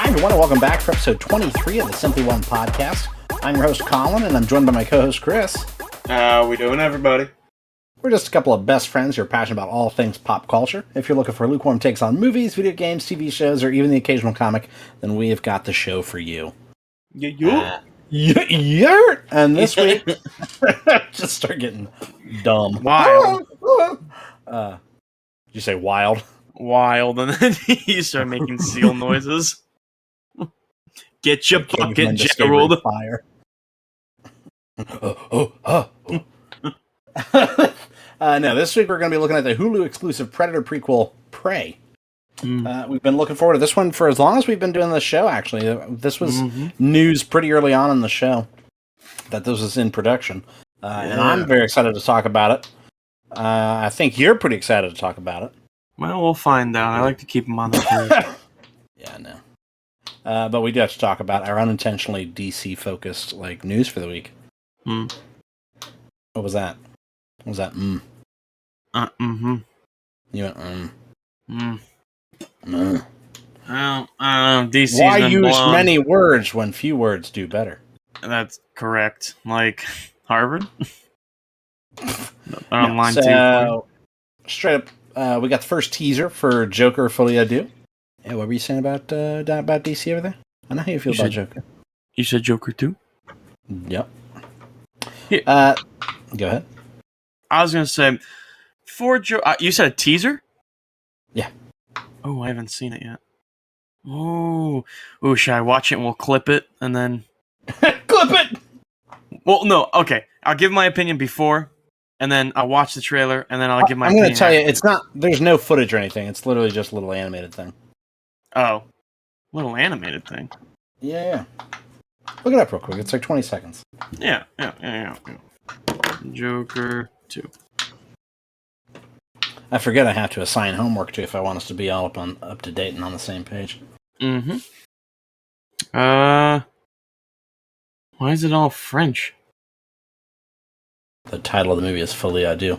Hi, everyone, and welcome back for episode 23 of the Simply One podcast. I'm your host, Colin, and I'm joined by my co-host, Chris. How we doing, everybody? We're just a couple of best friends who are passionate about all things pop culture. If you're looking for lukewarm takes on movies, video games, TV shows, or even the occasional comic, then we have got the show for you. Yeah. And this week, just start getting dumb. Wild. Did you say wild? Wild, and then you start making seal noises. Get your bucket, Gerald. Fire. No, this week we're going to be looking at the Hulu exclusive Predator prequel, Prey. We've been looking forward to this one for as long as we've been doing the show, actually. This was news pretty early on in the show that this was in production. And I'm very excited to talk about it. I think you're pretty excited to talk about it. Well, we'll find out. I like to keep them on the page. Yeah, I know. But we do have to talk about our unintentionally DC-focused news for the week. What was that? What was that? You went, Well, DC's Why been use blown. many words when few words do better? That's correct. Like Harvard? Straight up, we got the first teaser for Joker Folie à Deux. Yeah, what were you saying about DC over there? I know how you feel about Joker. You said Joker too? Yep. Yeah. Go ahead. I was going to say, for you said a teaser? Yeah. Oh, I haven't seen it yet. Oh, should I watch it and we'll clip it and then... Clip it! Well, no, okay. I'll give my opinion before, and then I'll watch the trailer, and then I'll give my opinion. I'm going to tell you, it's not... There's no footage or anything. It's literally just a little animated thing. Oh. Little animated thing. Yeah. Look it up real quick. It's like 20 seconds. Yeah. Joker 2. I forget I have to assign homework to if I want us to be all up to date and on the same page. Why is it all French? The title of the movie is Folie à Deux.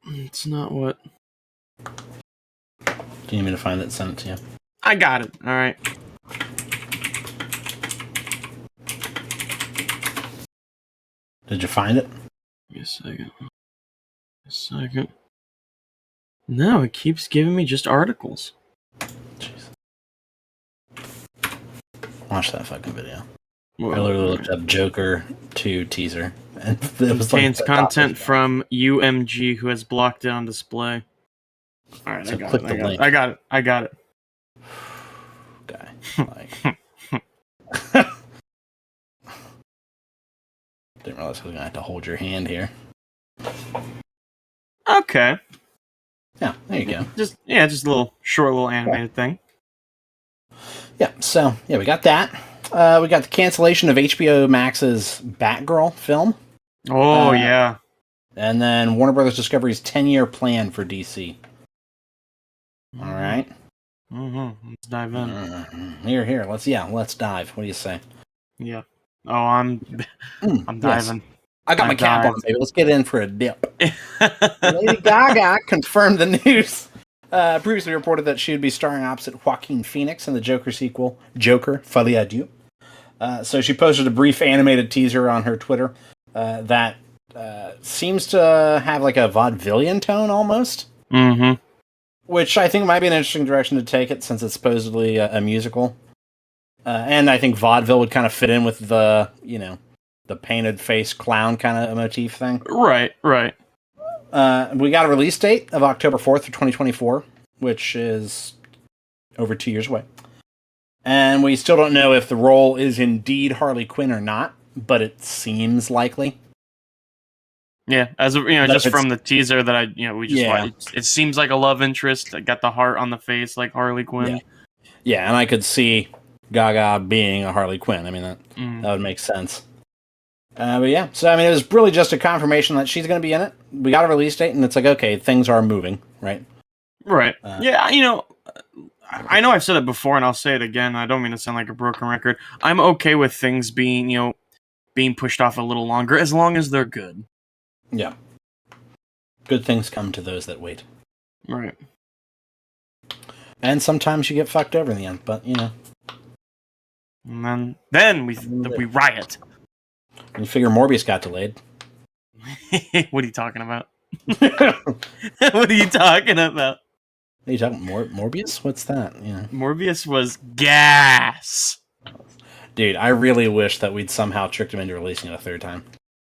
It's not what... Do you need me to find it and send it to you? I got it. All right. Did you find it? Give me a second. No, it keeps giving me just articles. Jeez. Watch that fucking video. Whoa. I literally looked up Joker 2 teaser. And it was contains content from UMG who has blocked it on display. All right, so I got it. Guy. Didn't realize I was going to have to hold your hand here. Okay. Yeah, there you go. Just a short little animated thing. Yeah, so, we got that. We got the cancellation of HBO Max's Batgirl film. Oh, yeah. And then Warner Brothers Discovery's 10-year plan for DC. All right. Let's dive in. Here. Let's dive. What do you say? Yeah. Oh, I'm diving. Yes. I got my cap on, baby. Let's get in for a dip. Lady Gaga confirmed the news. Previously reported that she would be starring opposite Joaquin Phoenix in the Joker sequel, Joker Folie à Deux. So she posted a brief animated teaser on her Twitter that seems to have like a vaudevillian tone almost. Which I think might be an interesting direction to take it since it's supposedly a musical. And I think vaudeville would kind of fit in with the painted face clown kind of motif thing. Right. We got a release date of October 4th of 2024, which is over 2 years away. And we still don't know if the role is indeed Harley Quinn or not, but it seems likely. Yeah, as just from the teaser that we just watched, it seems like a love interest. It got the heart on the face like Harley Quinn. Yeah, and I could see Gaga being a Harley Quinn. I mean, that would make sense. But yeah, so it was really just a confirmation that she's going to be in it. We got a release date, and it's like, okay, things are moving, right? Right. I know I've said it before, and I'll say it again. I don't mean to sound like a broken record. I'm okay with things being pushed off a little longer as long as they're good. Yeah. Good things come to those that wait. Right. And sometimes you get fucked over in the end, but you know. And then we riot. You figure Morbius got delayed. What are you talking about? What are you talking about? Are you talking Morbius? What's that? Yeah. Morbius was gas. Dude, I really wish that we'd somehow tricked him into releasing it a third time.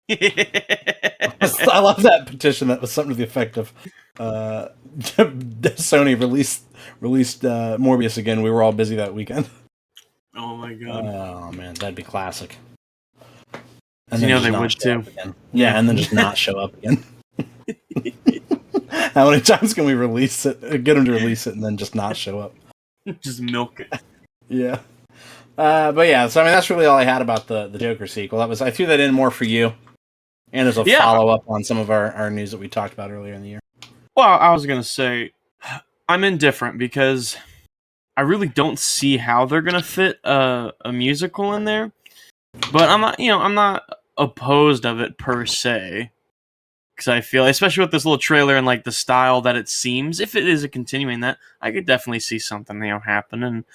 I love that petition that was something to the effect of Sony released Morbius again. We were all busy that weekend. Oh my god. Oh man, that'd be classic. And you know they would too. Yeah, and then just not show up again. How many times can we release it, get them to release it, and then just not show up? Just milk it. Yeah. But yeah, so I mean, that's really all I had about the Joker sequel. I threw that in more for you, and as a follow-up on some of our news that we talked about earlier in the year. Well, I was going to say, I'm indifferent because I really don't see how they're going to fit a musical in there. But I'm not opposed of it per se. Because I feel, especially with this little trailer and like the style that it seems, if it is a continuing that, I could definitely see something happen and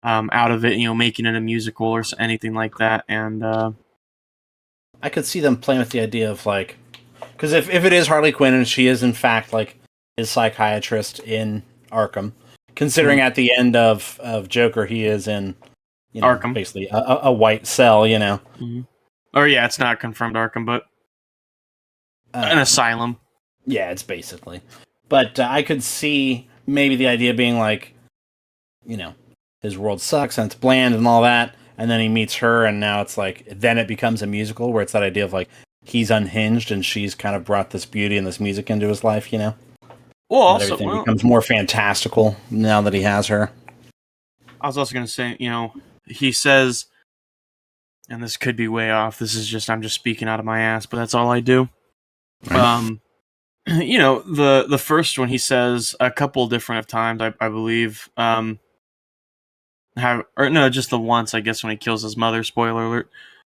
out of it, making it a musical or anything like that. And I could see them playing with the idea of like, because if it is Harley Quinn and she is in fact like his psychiatrist in Arkham, considering at the end of Joker he is in Arkham, basically a white cell, Mm-hmm. Or yeah, it's not confirmed Arkham, but an asylum. Yeah, it's basically. But I could see maybe the idea being like, his world sucks and it's bland and all that, and then he meets her, and now it's like, then it becomes a musical where it's that idea of like he's unhinged and she's kind of brought this beauty and this music into his life, Well, also, everything becomes more fantastical now that he has her. I was also going to say, he says, and this could be way off. I'm just speaking out of my ass, but that's all I do. Right. The first one he says a couple different times, I believe. Just the once, I guess, when he kills his mother. Spoiler alert.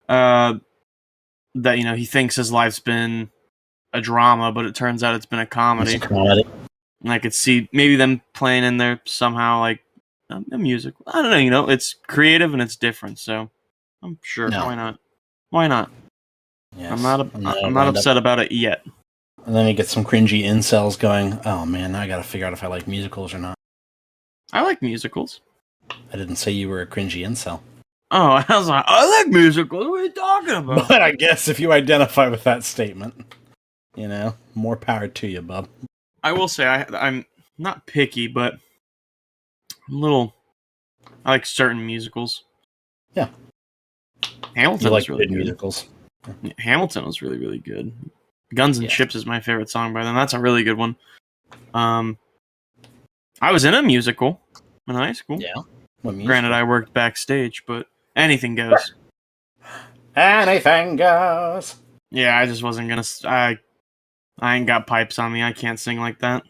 That he thinks his life's been a drama, but it turns out it's been a comedy. It's a comedy. And I could see maybe them playing in there somehow, like a music. I don't know. It's creative and it's different, so I'm sure. No. Why not? Why not? Yes. I'm not upset about it yet. And then you get some cringy incels going, oh man, now I gotta figure out if I like musicals or not. I like musicals. I didn't say you were a cringy incel. Oh, I was like, I like musicals. What are you talking about? But I guess if you identify with that statement, more power to you, bub. I will say I'm not picky, but I like certain musicals. Yeah. Hamilton was really good musicals. Yeah, Hamilton was really, really good. Guns and Chips is my favorite song by them. That's a really good one. I was in a musical in high school. Yeah. Granted, I worked backstage, but anything goes. Anything goes. Yeah, I just wasn't gonna. I ain't got pipes on me. I can't sing like that.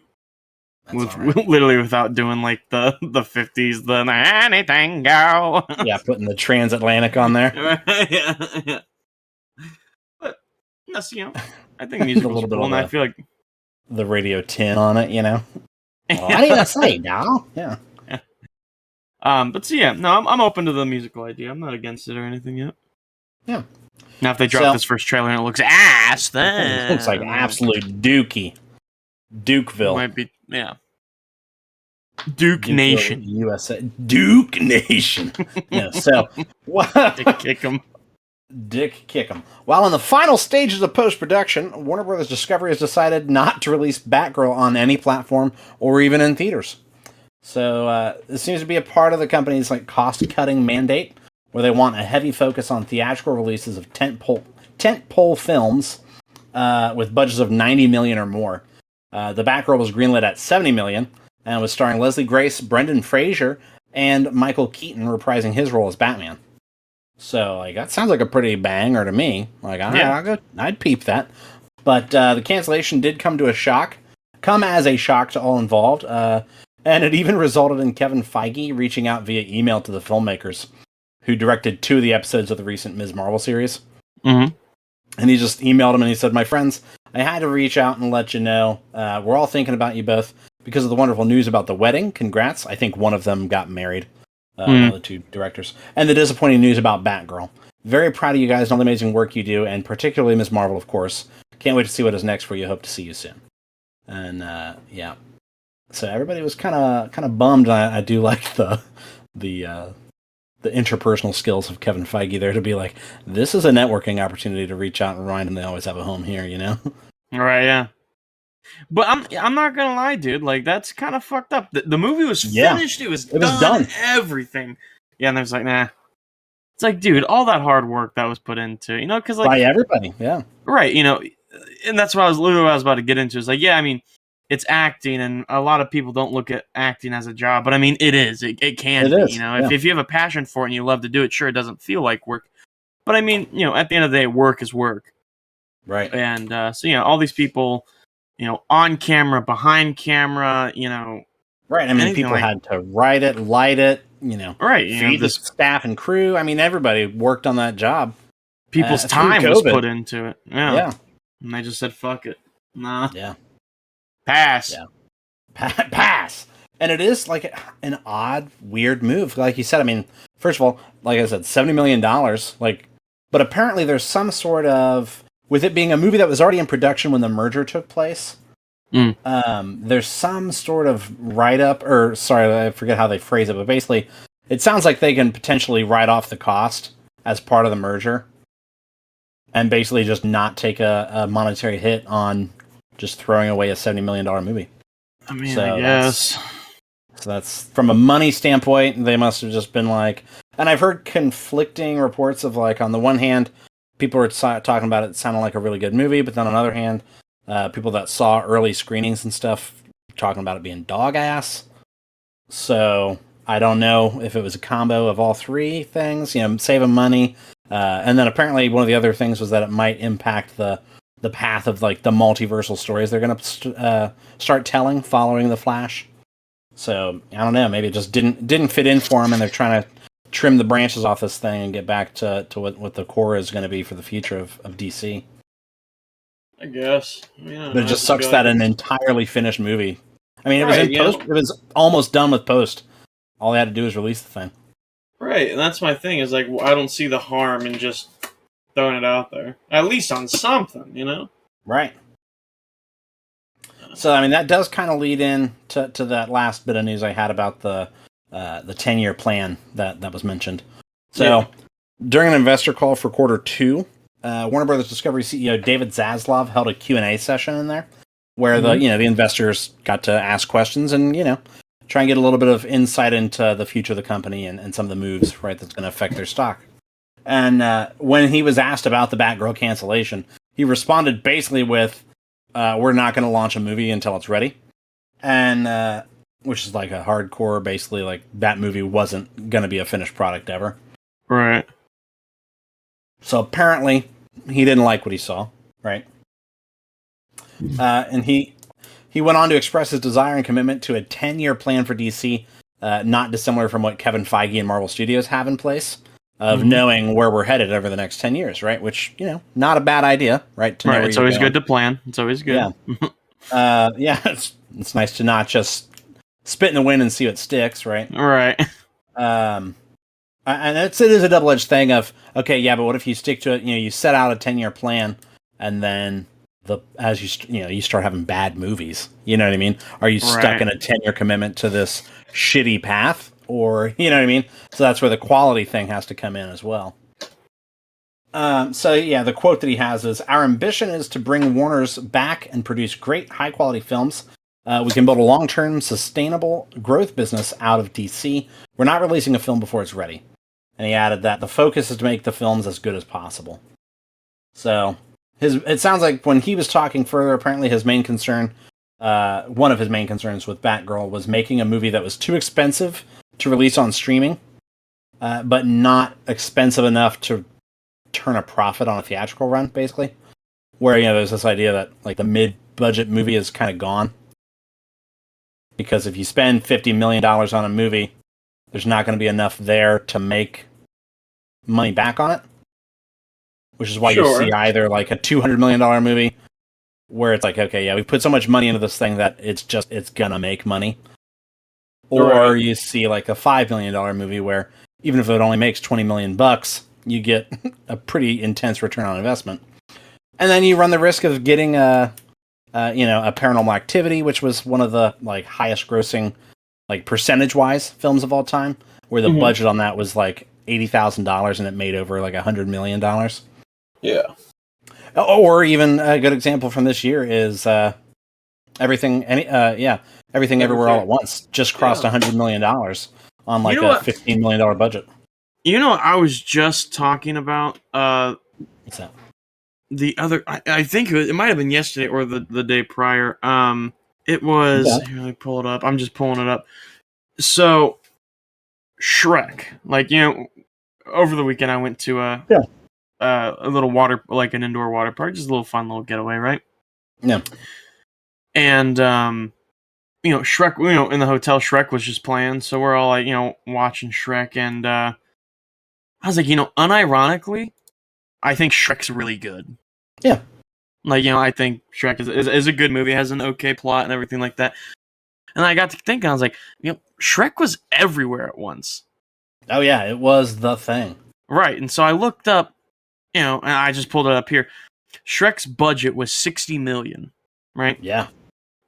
Literally without doing like the 50s, the anything go. Yeah, putting the transatlantic on there. yeah. But yes, I think musicals are cool, and I feel like the Radio Tin on it, Well, what do you say now? Yeah. But so yeah, no, I'm open to the musical idea. I'm not against it or anything yet. Yeah. Now if they drop this first trailer and it looks ass, then it looks like absolute dookie. Dukeville. Might be, yeah. Duke Nation. USA. Duke Nation. Yeah, so Dick Kickham. While in the final stages of post-production, Warner Brothers Discovery has decided not to release Batgirl on any platform or even in theaters. So this seems to be a part of the company's cost-cutting mandate, where they want a heavy focus on theatrical releases of tentpole films with budgets of $90 million or more. The Batgirl was greenlit at $70 million and was starring Leslie Grace, Brendan Fraser, and Michael Keaton reprising his role as Batman. So that sounds like a pretty banger to me. I'd peep that. But the cancellation did come as a shock to all involved, and it even resulted in Kevin Feige reaching out via email to the filmmakers, who directed 2 of the episodes of the recent Ms. Marvel series. Mm-hmm. And he just emailed him and he said, "My friends, I had to reach out and let you know. We're all thinking about you both. because of the wonderful news about the wedding. Congrats. I think one of them got married. One of the two directors. And the disappointing news about Batgirl. Very proud of you guys and all the amazing work you do, and particularly Ms. Marvel, of course. Can't wait to see what is next for you. Hope to see you soon. And yeah, so everybody was kind of bummed. I do like the interpersonal skills of Kevin Feige there to be like, this is a networking opportunity to reach out and remind them they always have a home here, you know? Right, yeah. But I'm not gonna lie, dude. Like, that's kind of fucked up. The movie was finished. It was done. Everything. Yeah, and there's like, nah. It's like, dude, all that hard work that was put into, you know, because like by everybody, yeah, right, you know, and that's what I was about to get into. Is like, yeah, I mean, it's acting, and a lot of people don't look at acting as a job, but I mean, it is. It can be, you know, if you have a passion for it and you love to do it, sure, it doesn't feel like work, but I mean, you know, at the end of the day, work is work, right? And so, you know, all these people, you know, on camera, behind camera, you know, right. I mean, people had to write it, light it, you know, right? Feed the staff and crew. I mean, everybody worked on that job. People's time was put into it. Yeah. And they just said, fuck it. Nah. Yeah. Pass. Yeah. Pass. And it is like an odd, weird move. Like you said, I mean, first of all, like I said, $70 million. Like, but apparently there's some sort of, with it being a movie that was already in production when the merger took place, there's some sort of write-up, or sorry, I forget how they phrase it, but basically, it sounds like they can potentially write off the cost as part of the merger, and basically just not take a monetary hit on just throwing away a $70 million movie. I mean, so I guess. That's from a money standpoint, they must have just been like, and I've heard conflicting reports of like, on the one hand, people are talking about it sounding like a really good movie, but then on the other hand, people that saw early screenings and stuff talking about it being dog ass. So I don't know if it was a combo of all three things, you know, saving money. And then apparently one of the other things was that it might impact the path of like the multiversal stories they're going to start telling following the Flash. So I don't know, maybe it just didn't fit in for them, and they're trying to trim the branches off this thing and get back to what the core is going to be for the future of DC. I guess. Yeah, but it just sucks that an entirely finished movie. I mean, it was in post. It was almost done with post. All they had to do was release the thing. Right, and that's my thing. Is like, I don't see the harm in just throwing it out there, at least on something, you know? Right. So, I mean, that does kind of lead in to that last bit of news I had about the 10-year plan that was mentioned. So, during an investor call for quarter 2, Warner Brothers Discovery CEO David Zaslav held a Q&A session in there, where the investors got to ask questions and, you know, try and get a little bit of insight into the future of the company and some of the moves, right, that's going to affect their stock. And when he was asked about the Batgirl cancellation, he responded basically with, we're not going to launch a movie until it's ready. And, which is like a hardcore, basically, like, that movie wasn't going to be a finished product ever. Right. So apparently, he didn't like what he saw, right? And he went on to express his desire and commitment to a 10-year plan for DC, not dissimilar from what Kevin Feige and Marvel Studios have in place, of knowing where we're headed over the next 10 years, right? Which, you know, not a bad idea, right? To know right, it's always good to plan. It's always good. Yeah, it's nice to not just spit in the wind and see what sticks, right? Right. And it is a double-edged thing of, okay, yeah, but what if you stick to it, you know, you set out a 10-year plan, and then as you start having bad movies, you know what I mean? Are you stuck in a 10-year commitment to this shitty path? Or, you know what I mean? So that's where the quality thing has to come in as well. So yeah, the quote that he has is, "Our ambition is to bring Warner's back and produce great, high-quality films. We can build a long-term, sustainable growth business out of DC. We're not releasing a film before it's ready." And he added that the focus is to make the films as good as possible. So it sounds like when he was talking further, apparently his main concern, one of his main concerns with Batgirl, was making a movie that was too expensive to release on streaming, but not expensive enough to turn a profit on a theatrical run, basically. Where, you know, there's this idea that, like, the mid-budget movie is kind of gone. Because if you spend $50 million on a movie, there's not going to be enough there to make money back on it. Which is why you see either, like, a $200 million movie where it's like, okay, yeah, we put so much money into this thing that it's gonna make money. Or Right. you see like a $5 million movie where even if it only makes $20 million, you get a pretty intense return on investment. And then you run the risk of getting a Paranormal Activity, which was one of the like highest grossing, like percentage-wise films of all time, where the budget on that was like $80,000 and it made over like $100 million. Yeah. Or even a good example from this year is Everything Everywhere All at Once just crossed $100 million on like a $15 million budget. I was just talking about What's that? the other. I think it might have been yesterday or the day prior. It was. Yeah. Here, let me pull it up. I'm just pulling it up. So, Shrek, over the weekend I went to a little water, like an indoor water park, just a little fun little getaway, right? Yeah. And Shrek, in the hotel, Shrek was just playing, so we're all like, watching Shrek, and I was like, unironically, I think Shrek's really good. Yeah. I think Shrek is a good movie, has an okay plot and everything like that. And I got to thinking, I was like, Shrek was everywhere at once. Oh yeah, it was the thing. Right, and so I looked up, and I just pulled it up here. Shrek's budget was $60 million, right? Yeah.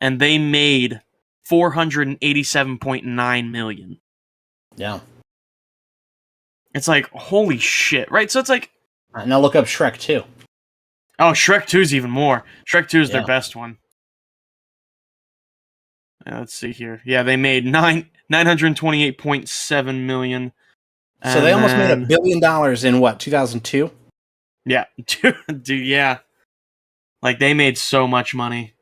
And they made $487.9 million. Yeah. It's like, holy shit, right? So it's like... Now look up Shrek 2. Oh, Shrek 2 is even more. Shrek 2 is their best one. Let's see here. Yeah, they made $928.7 million. So they almost made $1 billion in what, 2002? Yeah. Dude, yeah. Like, they made so much money.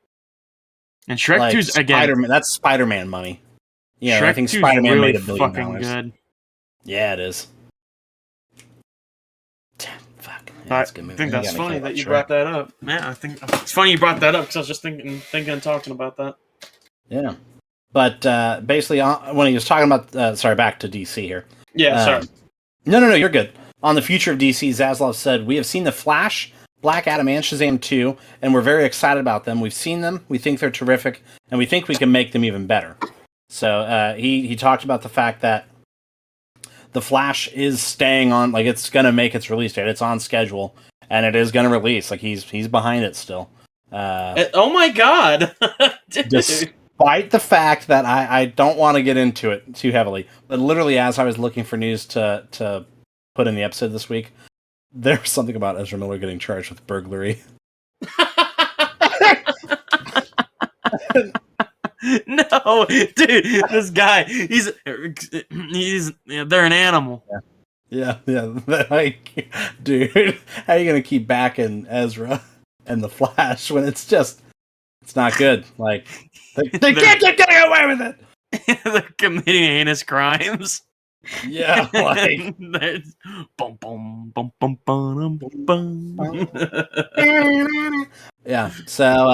And Shrek like 2's, again... That's Spider-Man money. Yeah, I think Shrek 2's Spider-Man really made $1 billion. fucking good. Yeah, it is. Fuck. Yeah, I think that's funny that you brought that up. Yeah, I think it's funny you brought that up because I was just thinking and talking about that. Yeah. But basically, when he was talking about... back to DC here. Yeah, sorry. No, you're good. On the future of DC, Zaslav said, "We have seen The Flash, Black Adam, and Shazam 2, and we're very excited about them. We've seen them, we think they're terrific, and we think we can make them even better." So he talked about the fact that The Flash is staying on, like, it's going to make its release date. It's on schedule, and it is going to release. Like, he's behind it still. Oh my god! Despite the fact that I don't want to get into it too heavily, but literally as I was looking for news to put in the episode this week, there was something about Ezra Miller getting charged with burglary. No, dude, this guy, they're an animal. Yeah. Like, dude, how are you gonna keep backing Ezra and the Flash when it's not good? Like, they can't keep getting away with it. They're committing heinous crimes. Yeah, like bum, bum, bum, bum, bum, bum, bum. Yeah. So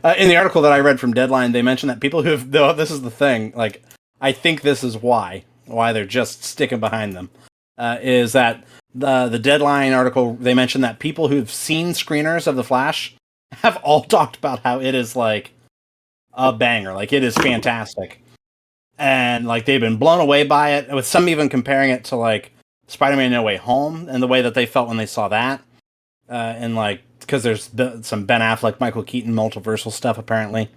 in the article that I read from Deadline, they mentioned that people this is the thing, like, I think this is why they're just sticking behind them, is that the Deadline article, they mentioned that people who've seen screeners of The Flash have all talked about how it is like a banger, like it is fantastic. And like they've been blown away by it, with some even comparing it to like Spider-Man No Way Home and the way that they felt when they saw that. And like, because there's some Ben Affleck, Michael Keaton multiversal stuff apparently.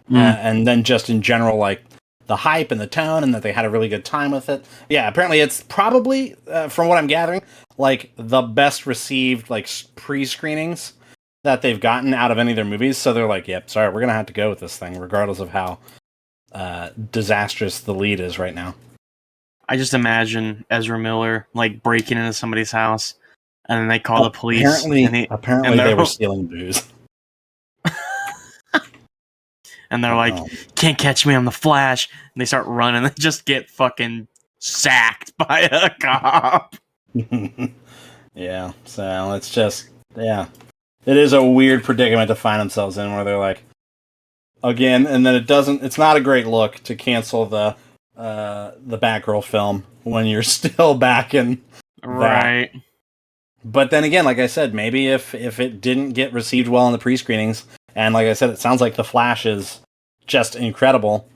And then just in general, like the hype and the tone, and that they had a really good time with it. Yeah, apparently it's probably, from what I'm gathering, like the best received like pre-screenings that they've gotten out of any of their movies. So they're like, yep, sorry, we're going to have to go with this thing, regardless of how disastrous the lead is right now. I just imagine Ezra Miller like breaking into somebody's house, and then they call the police. Apparently they were stealing booze. And they're like, "Can't catch me on the Flash." And they start running. They just get fucking sacked by a cop. Yeah, so it's just, yeah. It is a weird predicament to find themselves in, where they're like, again, and then it's not a great look to cancel the Batgirl film when you're still back in right. But then again, like I said, maybe if it didn't get received well in the pre-screenings, and like I said, it sounds like The Flash is just incredible.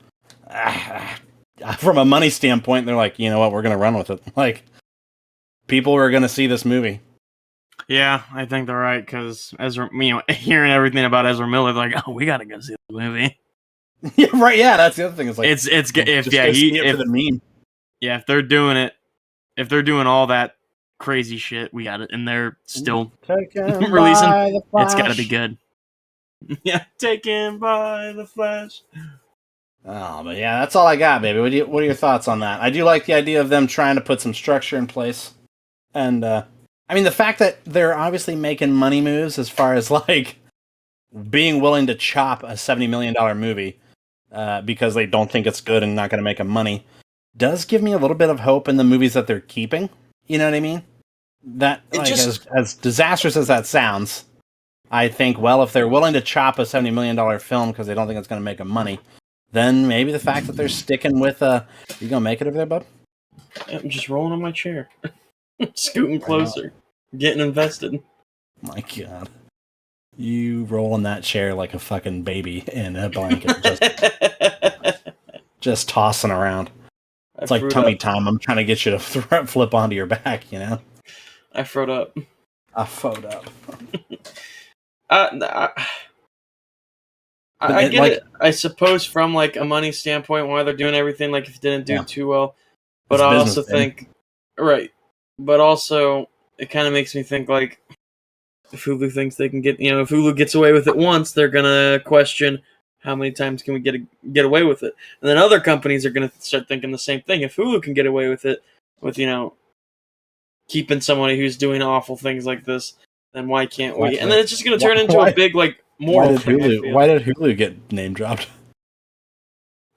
From a money standpoint, they're like, you know what, we're going to run with it. Like, people are going to see this movie. Yeah, I think they're right, because Ezra, hearing everything about Ezra Miller, they're like, oh, we gotta go see the movie. Yeah, right. Yeah, that's the other thing. It's like it's if for the meme. Yeah, if they're doing it, if they're doing all that crazy shit, we got it, and they're still releasing. It's got to be good. Yeah, taken by the Flash. Oh, but yeah, that's all I got, baby. What are your thoughts on that? I do like the idea of them trying to put some structure in place, and I mean the fact that they're obviously making money moves as far as like being willing to chop a $70 million movie because they don't think it's good and not going to make them money does give me a little bit of hope in the movies that they're keeping. You know what I mean? That like, as disastrous as that sounds, I think, well, if they're willing to chop a $70 million film because they don't think it's going to make them money, then maybe the fact that they're sticking with you gonna make it over there, bub? I'm just rolling on my chair. Scooting closer. Getting invested. My God. You roll in that chair like a fucking baby in a blanket. Just tossing around. It's like tummy time. I'm trying to get you to flip onto your back, you know? I froed up. I froed up. I get like, it. I suppose from like a money standpoint, why they're doing everything, like if it didn't do too well. But I also think, right. But also, it kind of makes me think like, if Hulu thinks they can get, if Hulu gets away with it once, they're gonna question how many times can we get away with it, and then other companies are gonna start thinking the same thing. If Hulu can get away with it, with keeping somebody who's doing awful things like this, then why can't we? And then it's just gonna turn into a big like moral thing. Why did Hulu get name dropped?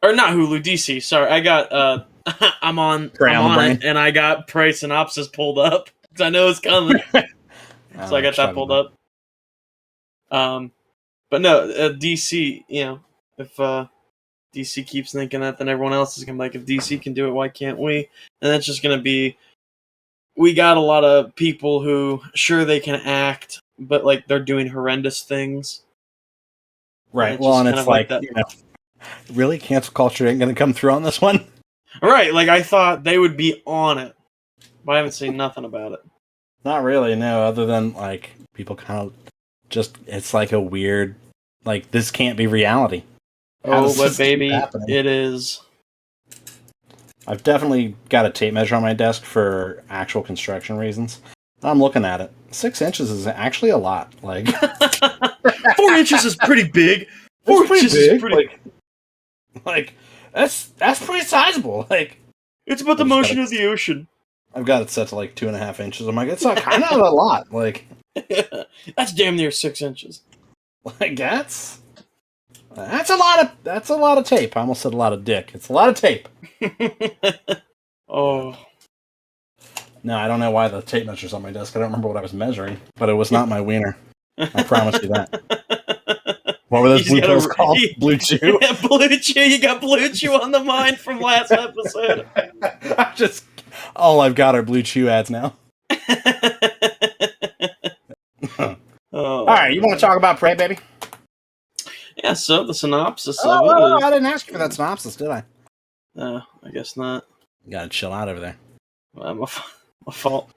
Or not Hulu, DC. Sorry, I got I'm on it, and I got price synopsis pulled up because I know it's coming. So I got that pulled up. But no, DC, if DC keeps thinking that, then everyone else is going to be like, if DC can do it, why can't we? And that's just going to be, we got a lot of people who, sure, they can act, but like they're doing horrendous things. Right, well, and it's like really? Cancel culture ain't going to come through on this one? Right, like I thought they would be on it, but I haven't seen nothing about it. Not really, no, other than, like, people kind of just, it's like a weird, like, this can't be reality. But baby, it is. I've definitely got a tape measure on my desk for actual construction reasons. I'm looking at it. 6 inches is actually a lot. Like 4 inches is pretty big. 4 inches is pretty like that's pretty sizable. Like, it's about the motion of the ocean. I've got it set to like 2.5 inches. I'm like, it's not kind of a lot. Like, that's damn near 6 inches. Like that's a lot of tape. I almost said a lot of dick. It's a lot of tape. Oh. No, I don't know why the tape measure's on my desk. I don't remember what I was measuring, but it was not my wiener. I promise you that. What were those blue pills called? Blue Chew? Yeah, Blue Chew. You got Blue Chew on the mind from last episode. All I've got are Blue Chew ads now. All right, you want to talk about Prey, baby? Yeah, so the synopsis of it. Oh, I didn't ask you for that synopsis, did I? I guess not. You gotta chill out over there. My fault.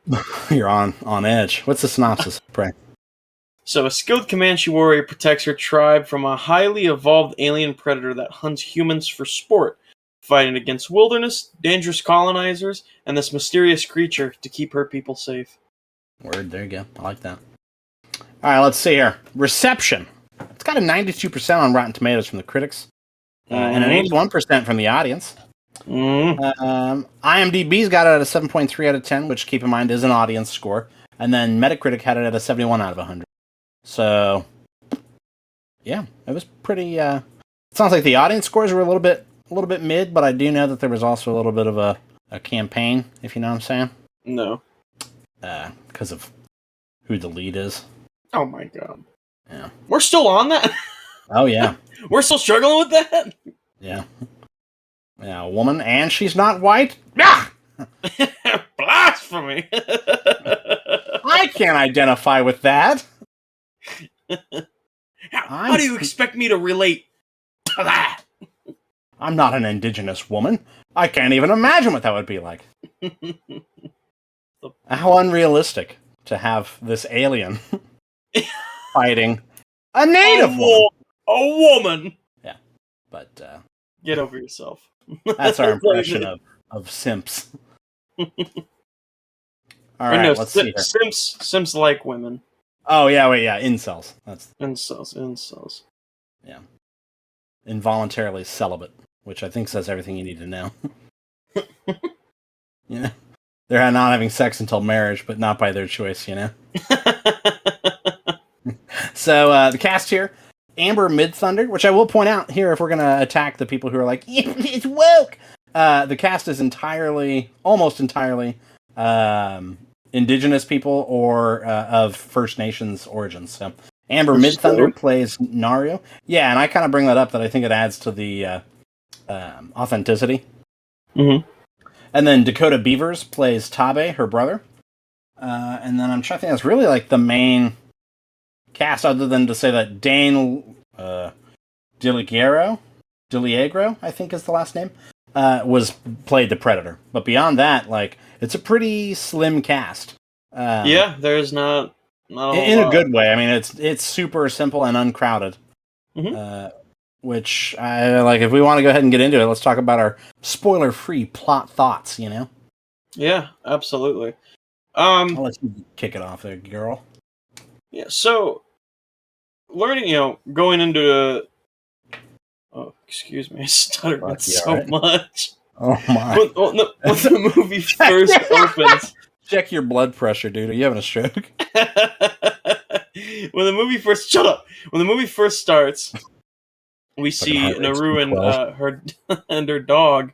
You're on edge. What's the synopsis, Prey? So, a skilled Comanche warrior protects her tribe from a highly evolved alien predator that hunts humans for sport, fighting against wilderness, dangerous colonizers, and this mysterious creature to keep her people safe. Word, there you go. I like that. All right, let's see here. Reception. It's got a 92% on Rotten Tomatoes from the critics, and an 81% from the audience. IMDb's got it at a 7.3 out of 10, which, keep in mind, is an audience score. And then Metacritic had it at a 71 out of 100. So, yeah, it was pretty... it sounds like the audience scores were a little bit mid, but I do know that there was also a little bit of a campaign, if you know what I'm saying. No. Because of who the lead is. Oh my god. Yeah. We're still on that? Oh, yeah. We're still struggling with that? Yeah. Yeah, a woman, and she's not white. Ah! Blasphemy! I can't identify with that. How do you expect me to relate to that? I'm not an indigenous woman. I can't even imagine what that would be like. How unrealistic to have this alien fighting a native woman. A woman. Yeah, but get over yourself. That's our impression of simps. All right, let's see here. Simps like women. Oh yeah, wait, yeah, incels. That's incels. Yeah, involuntarily celibate, which I think says everything you need to know. You know, they're not having sex until marriage, but not by their choice. You know. So the cast here: Amber Midthunder, which I will point out here if we're gonna attack the people who are like it's woke. The cast is almost entirely, indigenous people or of First Nations origins. So Amber Midthunder plays Naru. Yeah, and I kind of bring that up that I think it adds to the authenticity. Mm-hmm. And then Dakota Beavers plays Tabe, her brother. And then I'm trying to think that's really like the main cast, other than to say that Dane Diliegro, I think is the last name, played the Predator. But beyond that, like, it's a pretty slim cast. Yeah, there's not in a good way. I mean, it's super simple and uncrowded. Mm-hmm. Which I like. If we want to go ahead and get into it, let's talk about our spoiler-free plot thoughts. You know? Yeah, absolutely. I'll let you kick it off there, girl. Yeah. So, learning, going into oh, excuse me, I stuttered so much. Oh my! When the movie first opens, check your blood pressure, dude. Are you having a stroke? When the movie first starts, we see Naru and her and her dog,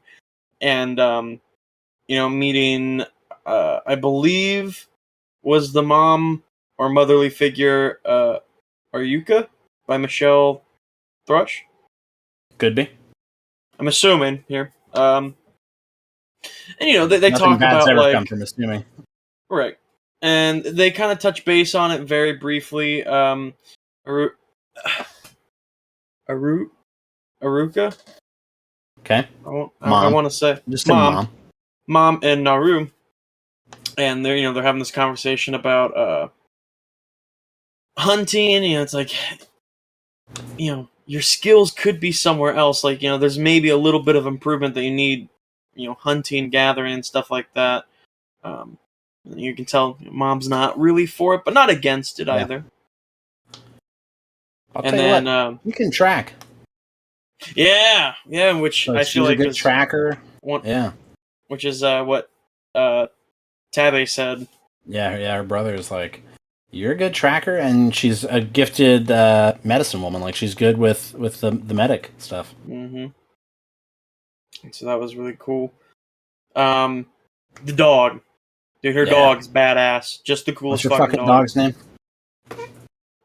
and meeting. I believe was the mom or motherly figure, Aryuka by Michelle Thrush. Could be. I'm assuming here. And they Nothing talk bad's about ever like come from assuming. Right. And they kind of touch base on it very briefly. Aruka? Okay. I want to say just mom and Naru, and they're having this conversation about hunting. It's like your skills could be somewhere else. Like there's maybe a little bit of improvement that you need. Hunting, gathering, stuff like that. You can tell mom's not really for it, but not against it either. I'll tell you what, you can track. Yeah, which I feel like a good tracker. Which is what Tabe said. Yeah, her brother is like, you're a good tracker, and she's a gifted medicine woman. Like, she's good with the medic stuff. Mm-hmm. So that was really cool. The dog. Dude, her dog's badass. Just the coolest. What's your fucking dog's name?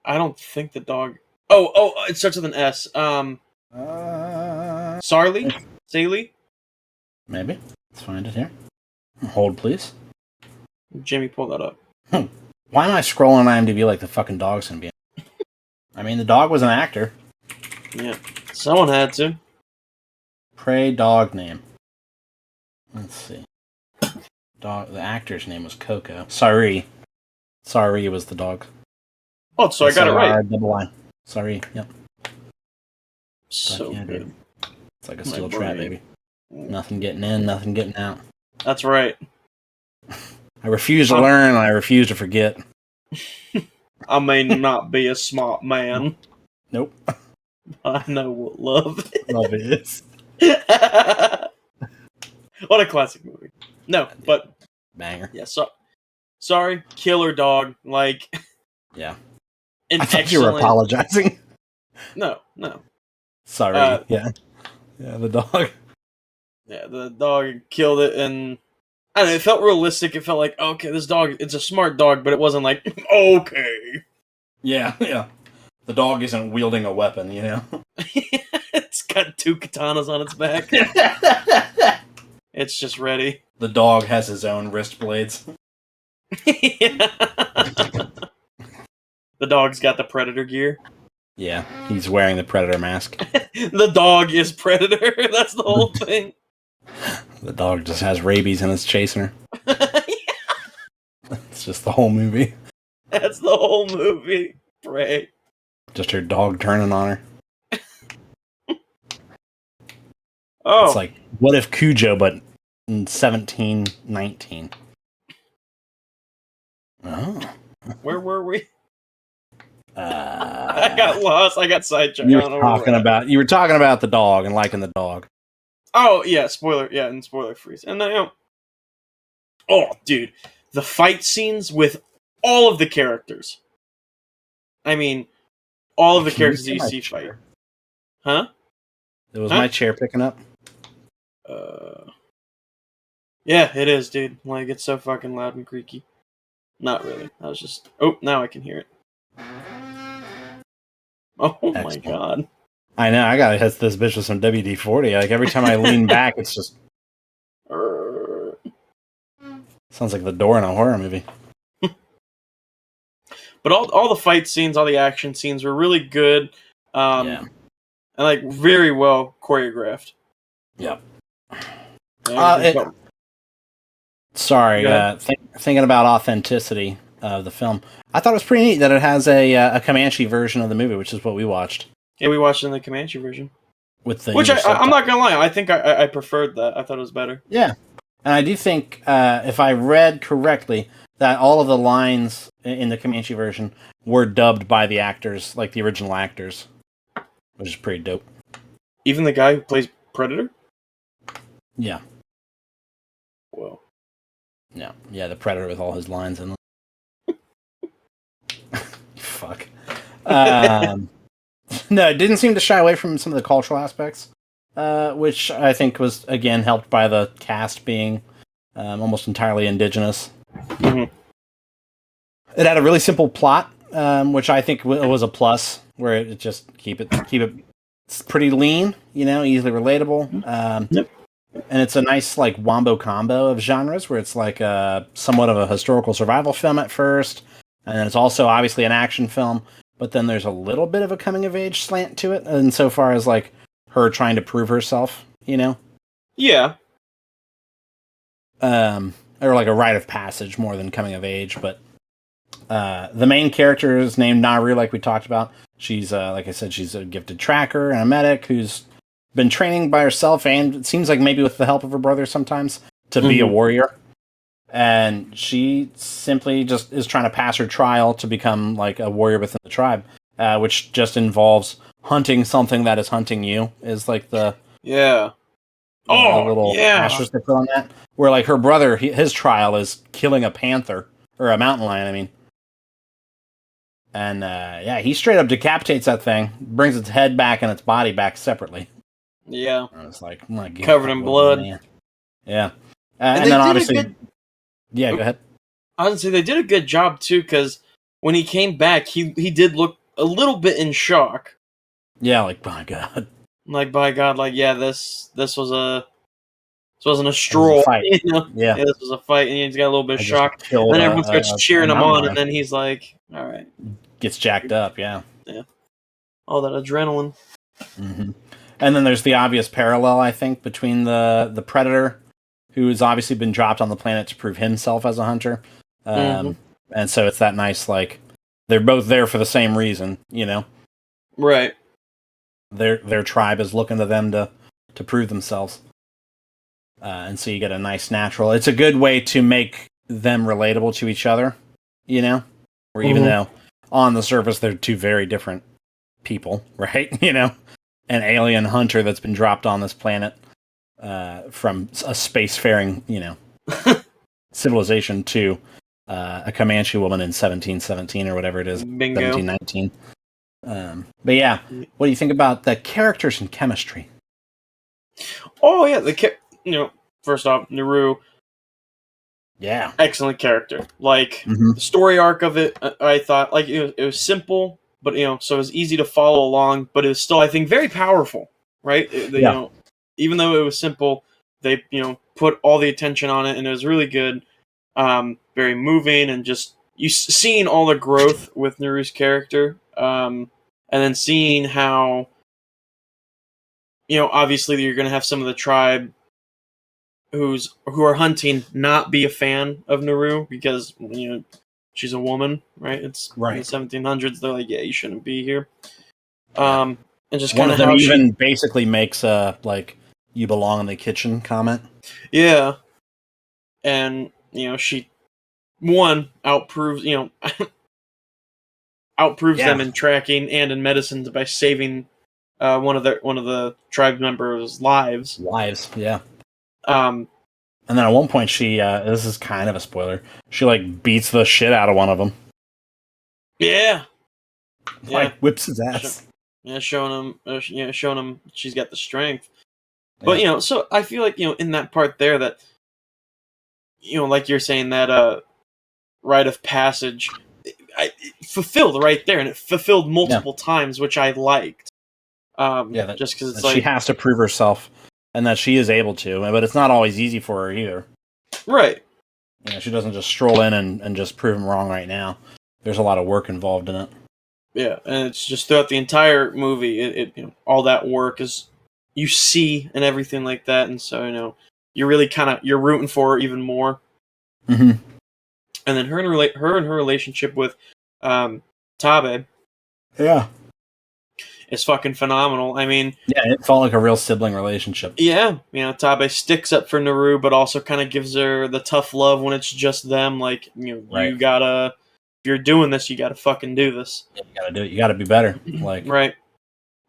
I don't think the dog... Oh, it starts with an S. Sarly? Saley? Maybe. Let's find it here. Hold, please. Jimmy, pull that up. Why am I scrolling on IMDb like the fucking dog's gonna be in? I mean, the dog was an actor. Yeah. Someone had to. Prey dog name. Let's see. The actor's name was Coco. Sorry was the dog. Oh, so I got it right. Double I. Sorry. Yep. So good. Dude. It's like a steel trap, baby. Nothing getting in, nothing getting out. That's right. I refuse to learn, and I refuse to forget. I may not be a smart man. Nope. I know what love is. Love is. What a classic movie. No, but... Banger. Yeah, sorry, killer dog. Like... Yeah. I thought you were apologizing. No. Sorry. Yeah, the dog. Yeah, the dog killed it, and... I don't know, it felt realistic. It felt like, okay, this dog, it's a smart dog, but it wasn't like, okay. Yeah. The dog isn't wielding a weapon, It's got 2 katanas on its back. It's just ready. The dog has his own wrist blades. Yeah. The dog's got the Predator gear. Yeah, he's wearing the Predator mask. The dog is Predator. That's the whole thing. The dog just has rabies and is chasing her. It's just the whole movie. That's the whole movie. Right. Just her dog turning on her. Oh. It's like, what if Cujo, but in 1719? Oh. Where were we? I I got lost. I got sidetracked. You were talking about the dog and liking the dog. Oh yeah, spoiler. Yeah, and spoiler freeze. And then, oh dude, the fight scenes with all of the characters. I mean, all of the characters that you see fight. Huh? It was my chair picking up. Yeah, it is, dude. Like, it's so fucking loud and creaky. Not really. I was just... Oh, now I can hear it. Oh my god. I know, I gotta hit this bitch with some WD-40. Like, every time I lean back, it's just... Sounds like the door in a horror movie. But all the fight scenes, all the action scenes were really good. And, like, very well choreographed. Yep. Sorry, thinking about authenticity of the film, I thought it was pretty neat that it has a Comanche version of the movie, which is what we watched. Yeah, we watched it in the Comanche version. With the which I'm not gonna lie, I think I preferred that. I thought it was better. Yeah, and I do think if I read correctly, that all of the lines in the Comanche version were dubbed by the actors, like the original actors, which is pretty dope. Even the guy who plays Predator? Yeah. Whoa. Yeah, the Predator with all his lines in them. Fuck. No, it didn't seem to shy away from some of the cultural aspects, which I think was, again, helped by the cast being almost entirely indigenous. Mm-hmm. It had a really simple plot, which I think was a plus, where it just keep it pretty lean, easily relatable. Yep. And it's a nice, like, wombo combo of genres, where it's like somewhat of a historical survival film at first, and then it's also obviously an action film, but then there's a little bit of a coming-of-age slant to it, insofar as, like, her trying to prove herself, Yeah. Or like a rite of passage more than coming of age, but the main character is named Naru, like we talked about. She's, like I said, she's a gifted tracker and a medic who's been training by herself, and it seems like maybe with the help of her brother sometimes, to be a warrior. And she simply just is trying to pass her trial to become like a warrior within the tribe, which just involves hunting something that is hunting you, is like the... Yeah. The little asterisk they put on that. Where, like, her brother, his trial is killing a panther, or a mountain lion, I mean. And, he straight up decapitates that thing, brings its head back and its body back separately. Yeah. And it's like, oh my God. Covered in blood. Man. Yeah. And then obviously... Yeah, go ahead. I was going to say, they did a good job, too, because when he came back, he did look a little bit in shock. Yeah, like, by God. Like, by God, like, yeah, this wasn't a stroll. Fight. Yeah, this was a fight, and he's got a little bit of shock. And then everyone starts cheering him on, and then he's like, all right. Gets jacked up, yeah. Yeah. All that adrenaline. Mm-hmm. And then there's the obvious parallel, I think, between the Predator, who has obviously been dropped on the planet to prove himself as a hunter. And so it's that nice, like, they're both there for the same reason, Right. Their tribe is looking to them to prove themselves. And so you get a nice natural... It's a good way to make them relatable to each other, Or even though on the surface they're two very different people, right? An alien hunter that's been dropped on this planet from a spacefaring, civilization to a Comanche woman in 1717 or whatever it is, Bingo. 1719. But yeah, what do you think about the characters and chemistry? Oh yeah, first off, Naru. Yeah, excellent character. Like the story arc of it, I thought like it was simple, but so it was easy to follow along. But it was still, I think, very powerful. Right? Even though it was simple, they put all the attention on it, and it was really good. Very moving, and just seeing all the growth with Naru's character, and then seeing how, obviously you're going to have some of the tribe who are hunting not be a fan of Naru because she's a woman, right? It's right. in the 1700s. They're like, yeah, you shouldn't be here. Yeah. And just one kind of them even basically makes a like "you belong in the kitchen" comment. Yeah, and she outproves them in tracking and in medicines by saving one of the tribe members' lives. Yeah. And then at one point she this is kind of a spoiler. She like beats the shit out of one of them. Yeah. Like whips his ass. Showing him she's got the strength. But so I feel like in that part there that like you're saying that rite of passage, it fulfilled right there, and it fulfilled multiple times, which I liked. Just because it's like she has to prove herself, and that she is able to, but it's not always easy for her either. Right. She doesn't just stroll in and just prove him wrong right now. There's a lot of work involved in it. Yeah, and it's just throughout the entire movie, it all that work is you see and everything like that, and so you're really you're rooting for her even more. Mm-hmm. And then her and her relationship with Tabe, is fucking phenomenal. I mean, it felt like a real sibling relationship. Yeah, Tabe sticks up for Naru, but also kind of gives her the tough love when it's just them. Like you gotta. If you're doing this, you gotta fucking do this. You gotta do it. You gotta be better. Like right.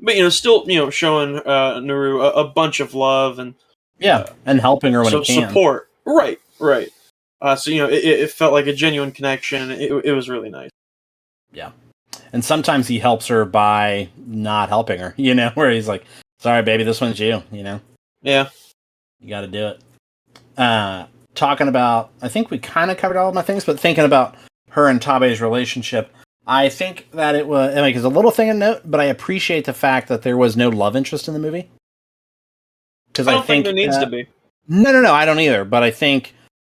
But still, showing Naru a bunch of love and and helping her when he can. Support. Right. So it felt like a genuine connection. It was really nice. Yeah, and sometimes he helps her by not helping her. Where he's like, "Sorry, baby, this one's you." Yeah, you got to do it. Talking about, I think we kind of covered all of my things, but thinking about her and Tabe's relationship. I think that it was it's a little thing to note, but I appreciate the fact that there was no love interest in the movie. Because I don't think there needs to be. No, I don't either. But I think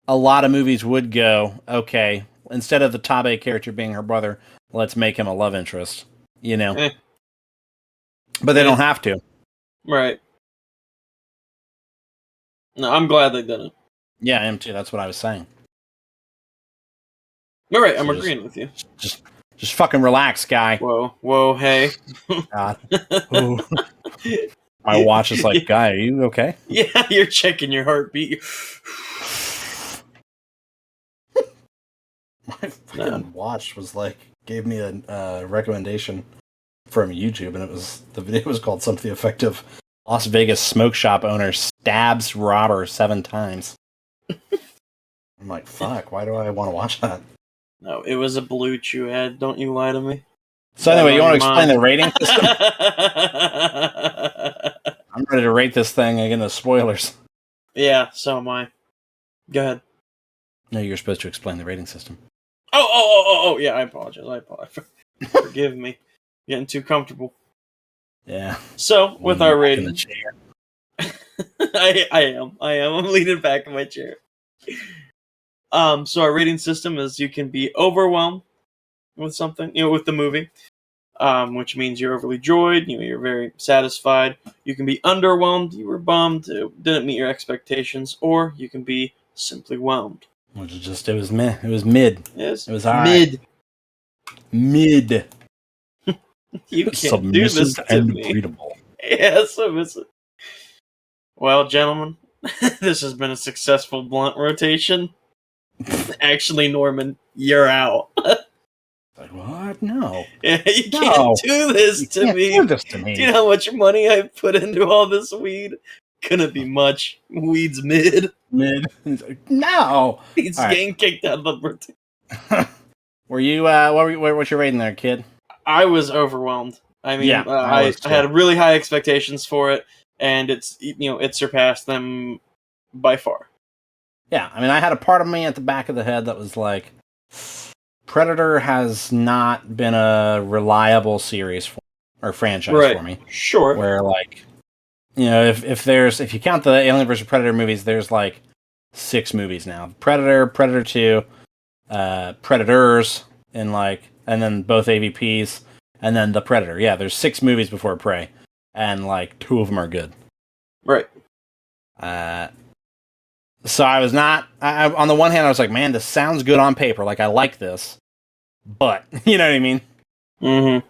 a lot of movies would go, okay, instead of the Tabe character being her brother, let's make him a love interest. But they don't have to. Right. No, I'm glad they didn't. Yeah, I am too. That's what I was saying. All right, I'm agreeing with you. Just fucking relax, guy. Whoa, hey. God. My watch is like, guy, are you okay? Yeah, you're checking your heartbeat. My fucking watch was like, gave me a recommendation from YouTube, and the video was called something to the effect of Las Vegas smoke shop owner stabs robber 7 times. I'm like, fuck, why do I want to watch that? No, it was a Blue Chew ad. Don't you lie to me. So anyway, you want to explain the rating system? I'm ready to rate this thing again. The spoilers. Yeah, so am I. Go ahead. No, you're supposed to explain the rating system. Oh, yeah, I apologize. Forgive me. Getting too comfortable. Yeah. So, with our rating... I am. I'm leaning back in my chair. So our rating system is you can be overwhelmed with something, with the movie, which means you're overly joyed, you're very satisfied. You can be underwhelmed, you were bummed, it didn't meet your expectations, or you can be simply whelmed. Which is just, it was meh. It was mid. Yes. It was all right. Mid. You can't do this to me. Breedable. Yeah, submissive. Well, gentlemen, this has been a successful blunt rotation. Actually, Norman, you're out. Like, what? No. Yeah, you can't do this to me. Do you know how much money I put into all this weed? Couldn't be much. Weed's mid. He's like, no. He's getting kicked out of the rotation. Were you, what's your rating there, kid? I was overwhelmed. I mean, I had really high expectations for it, and it surpassed them by far. Yeah, I mean, I had a part of me at the back of the head that was like, Predator has not been a reliable series or franchise for me. Sure. Where, like, if you count the Alien vs. Predator movies, there's like 6 movies now. Predator, Predator 2, Predators, and then both AVPs, and then the Predator. Yeah, there's 6 movies before Prey, and 2 of them are good. Right. So I was not. On the one hand, I was like, man, this sounds good on paper. I like this, but you know what I mean. Mm-hmm.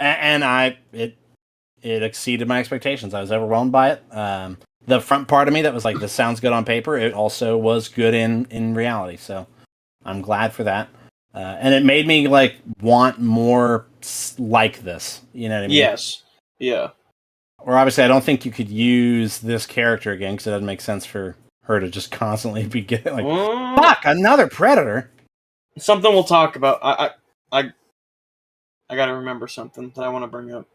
And it exceeded my expectations. I was overwhelmed by it. The front part of me that was like, this sounds good on paper, it also was good in reality. So I'm glad for that. And it made me want more like this. You know what I mean? Yes. Yeah. Or obviously, I don't think you could use this character again because it doesn't make sense for her to just constantly be getting fuck, another Predator. Something we'll talk about. I gotta remember something that I want to bring up.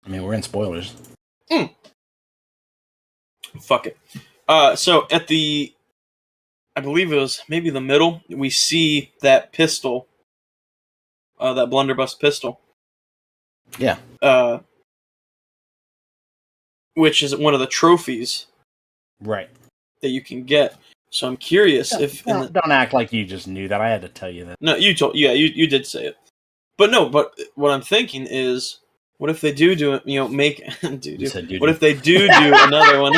I mean, we're in spoilers. Fuck it. So at the, I believe it was maybe the middle, we see that pistol, that blunderbuss pistol. Yeah. Which is one of the trophies. Right. That you can get. So I'm curious if... Don't act like you just knew that. I had to tell you that. No, you told... Yeah, you did say it. But no, but what I'm thinking is, what if they do it, make... What if they do another one?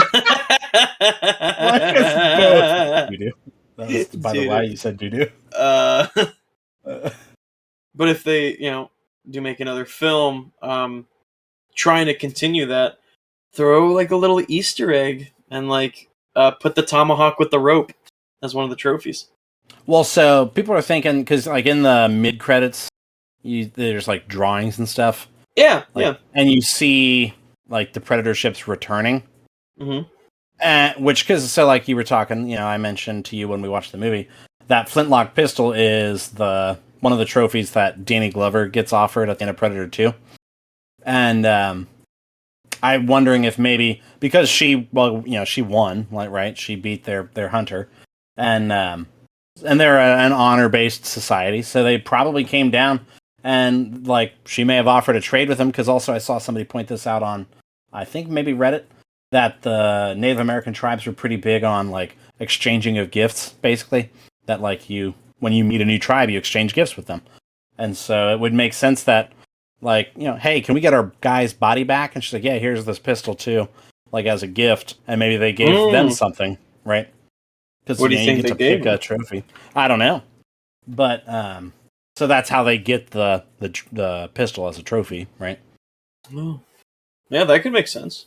Doo-doo. That was, by the way, you said doo-doo. But if they, do make another film, trying to continue that, throw a little Easter egg and put the tomahawk with the rope as one of the trophies. Well, so people are thinking, because in the mid credits, there's drawings and stuff. Yeah, yeah. And you see the Predator ships returning. Mm-hmm. Which, because you were talking, I mentioned to you when we watched the movie, that flintlock pistol is one of the trophies that Danny Glover gets offered at the end of Predator 2. And I'm wondering if maybe, because she won, right? She beat their hunter, and they're an honor-based society, so they probably came down and she may have offered a trade with him, because also I saw somebody point this out on, I think maybe Reddit, that the Native American tribes were pretty big on exchanging of gifts, basically. That when you meet a new tribe, you exchange gifts with them, and so it would make sense that hey, can we get our guy's body back? And she's like, yeah, here's this pistol too, as a gift, and maybe they gave them something, right? Because what do you think you get to pick a trophy. I don't know, but so that's how they get the pistol as a trophy, right? Oh. Yeah, that could make sense.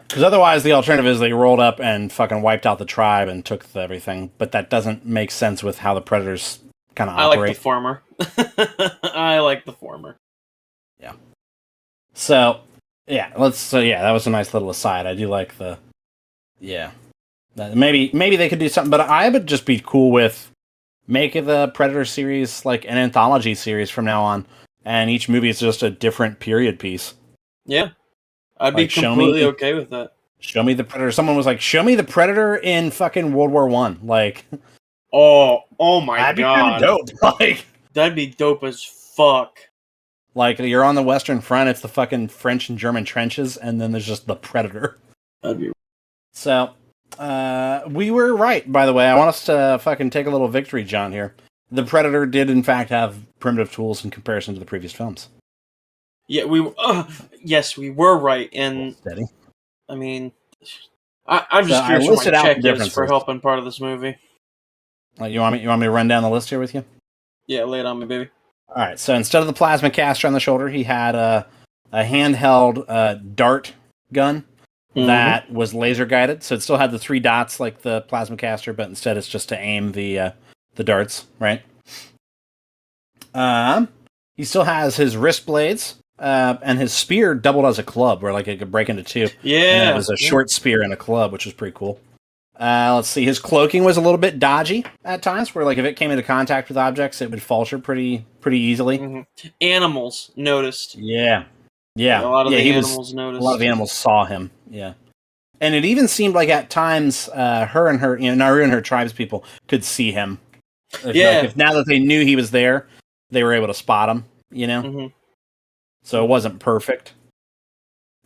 Because otherwise, the alternative is they rolled up and fucking wiped out the tribe and took everything. But that doesn't make sense with how the Predators kind of operate. I like the former. I like the former. Yeah. So that was a nice little aside. I do like the. Yeah. Maybe they could do something, but I would just be cool with making the Predator series an anthology series from now on, and each movie is just a different period piece. Yeah. I'd be completely okay with that. Show me the Predator. Someone was like, show me the Predator in fucking World War I. Oh my god. That'd be dope. That'd be dope as fuck. You're on the Western Front, it's the fucking French and German trenches, and then there's just the Predator. That'd be... So, we were right, by the way. I want us to fucking take a little victory, John, here. The Predator did, in fact, have primitive tools in comparison to the previous films. Yeah, yes, we were right, and steady. I mean, I'm just curious what my check is for helping part of this movie. You want me to run down the list here with you? Yeah, lay it on me, baby. All right, so instead of the plasma caster on the shoulder, he had a handheld dart gun that was laser guided. So it still had the 3 dots like the plasma caster, but instead it's just to aim the darts, right? He still has his wrist blades. And his spear doubled as a club, where it could break into 2. Yeah, and it was a short spear and a club, which was pretty cool. Let's see, his cloaking was a little bit dodgy at times, where if it came into contact with objects, it would falter pretty easily. Mm-hmm. Animals noticed. Yeah. A lot of the animals noticed. A lot of the animals saw him. Yeah, and it even seemed like at times her and her, Naru and her tribes people could see him. If now that they knew he was there, they were able to spot him. Mm-hmm. So it wasn't perfect.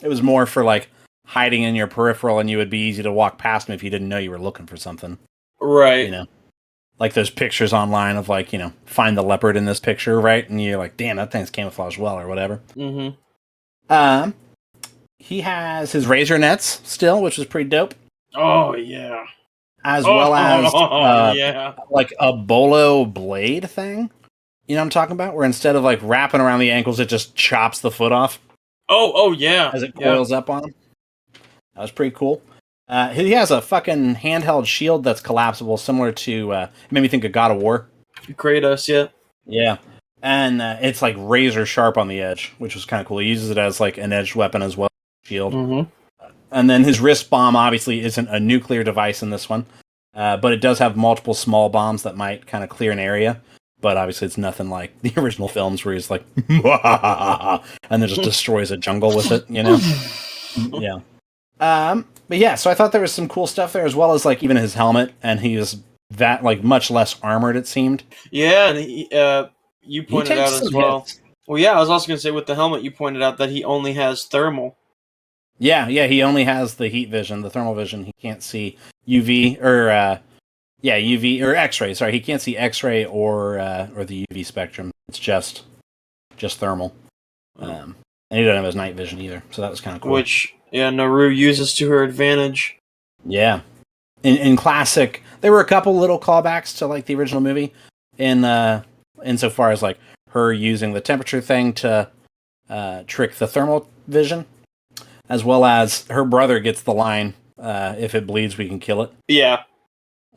It was more for hiding in your peripheral, and you would be easy to walk past him if you didn't know you were looking for something. Right. like those pictures online of like, find the leopard in this picture, right? And you're like, damn, that thing's camouflaged well or whatever. Mm-hmm. He has his razor nets still, which is pretty dope. Oh yeah. As well as yeah, like a bolo blade thing. You know what I'm talking about? Where instead of like wrapping around the ankles, it just chops the foot off. Oh yeah. As it coils up on him. That was pretty cool. He has a fucking handheld shield that's collapsible, similar to it made me think of God of War. Kratos, yeah. Yeah. And it's like razor sharp on the edge, which was kind of cool. He uses it as like an edged weapon as well. Shield. Mm-hmm. And then his wrist bomb obviously isn't a nuclear device in this one, but it does have multiple small bombs that might kind of clear an area. But obviously, it's nothing like the original films where he's like, and then just destroys a jungle with it, Yeah. But yeah, so I thought there was some cool stuff there, as well as like even his helmet, and he is that like much less armored. It seemed. Yeah, and you pointed out as well. Hits. Well, yeah, I was also going to say with the helmet, you pointed out that he only has thermal. Yeah, he only has the heat vision, the thermal vision. He can't see UV or UV or X-ray. Sorry, he can't see X-ray or the UV spectrum. It's just thermal. And he doesn't have his night vision either, so that was kind of cool. Which Naru uses to her advantage. Yeah, in classic, there were a couple little callbacks to like the original movie, insofar as like her using the temperature thing to trick the thermal vision. As well as her brother gets the line, if it bleeds, we can kill it. Yeah.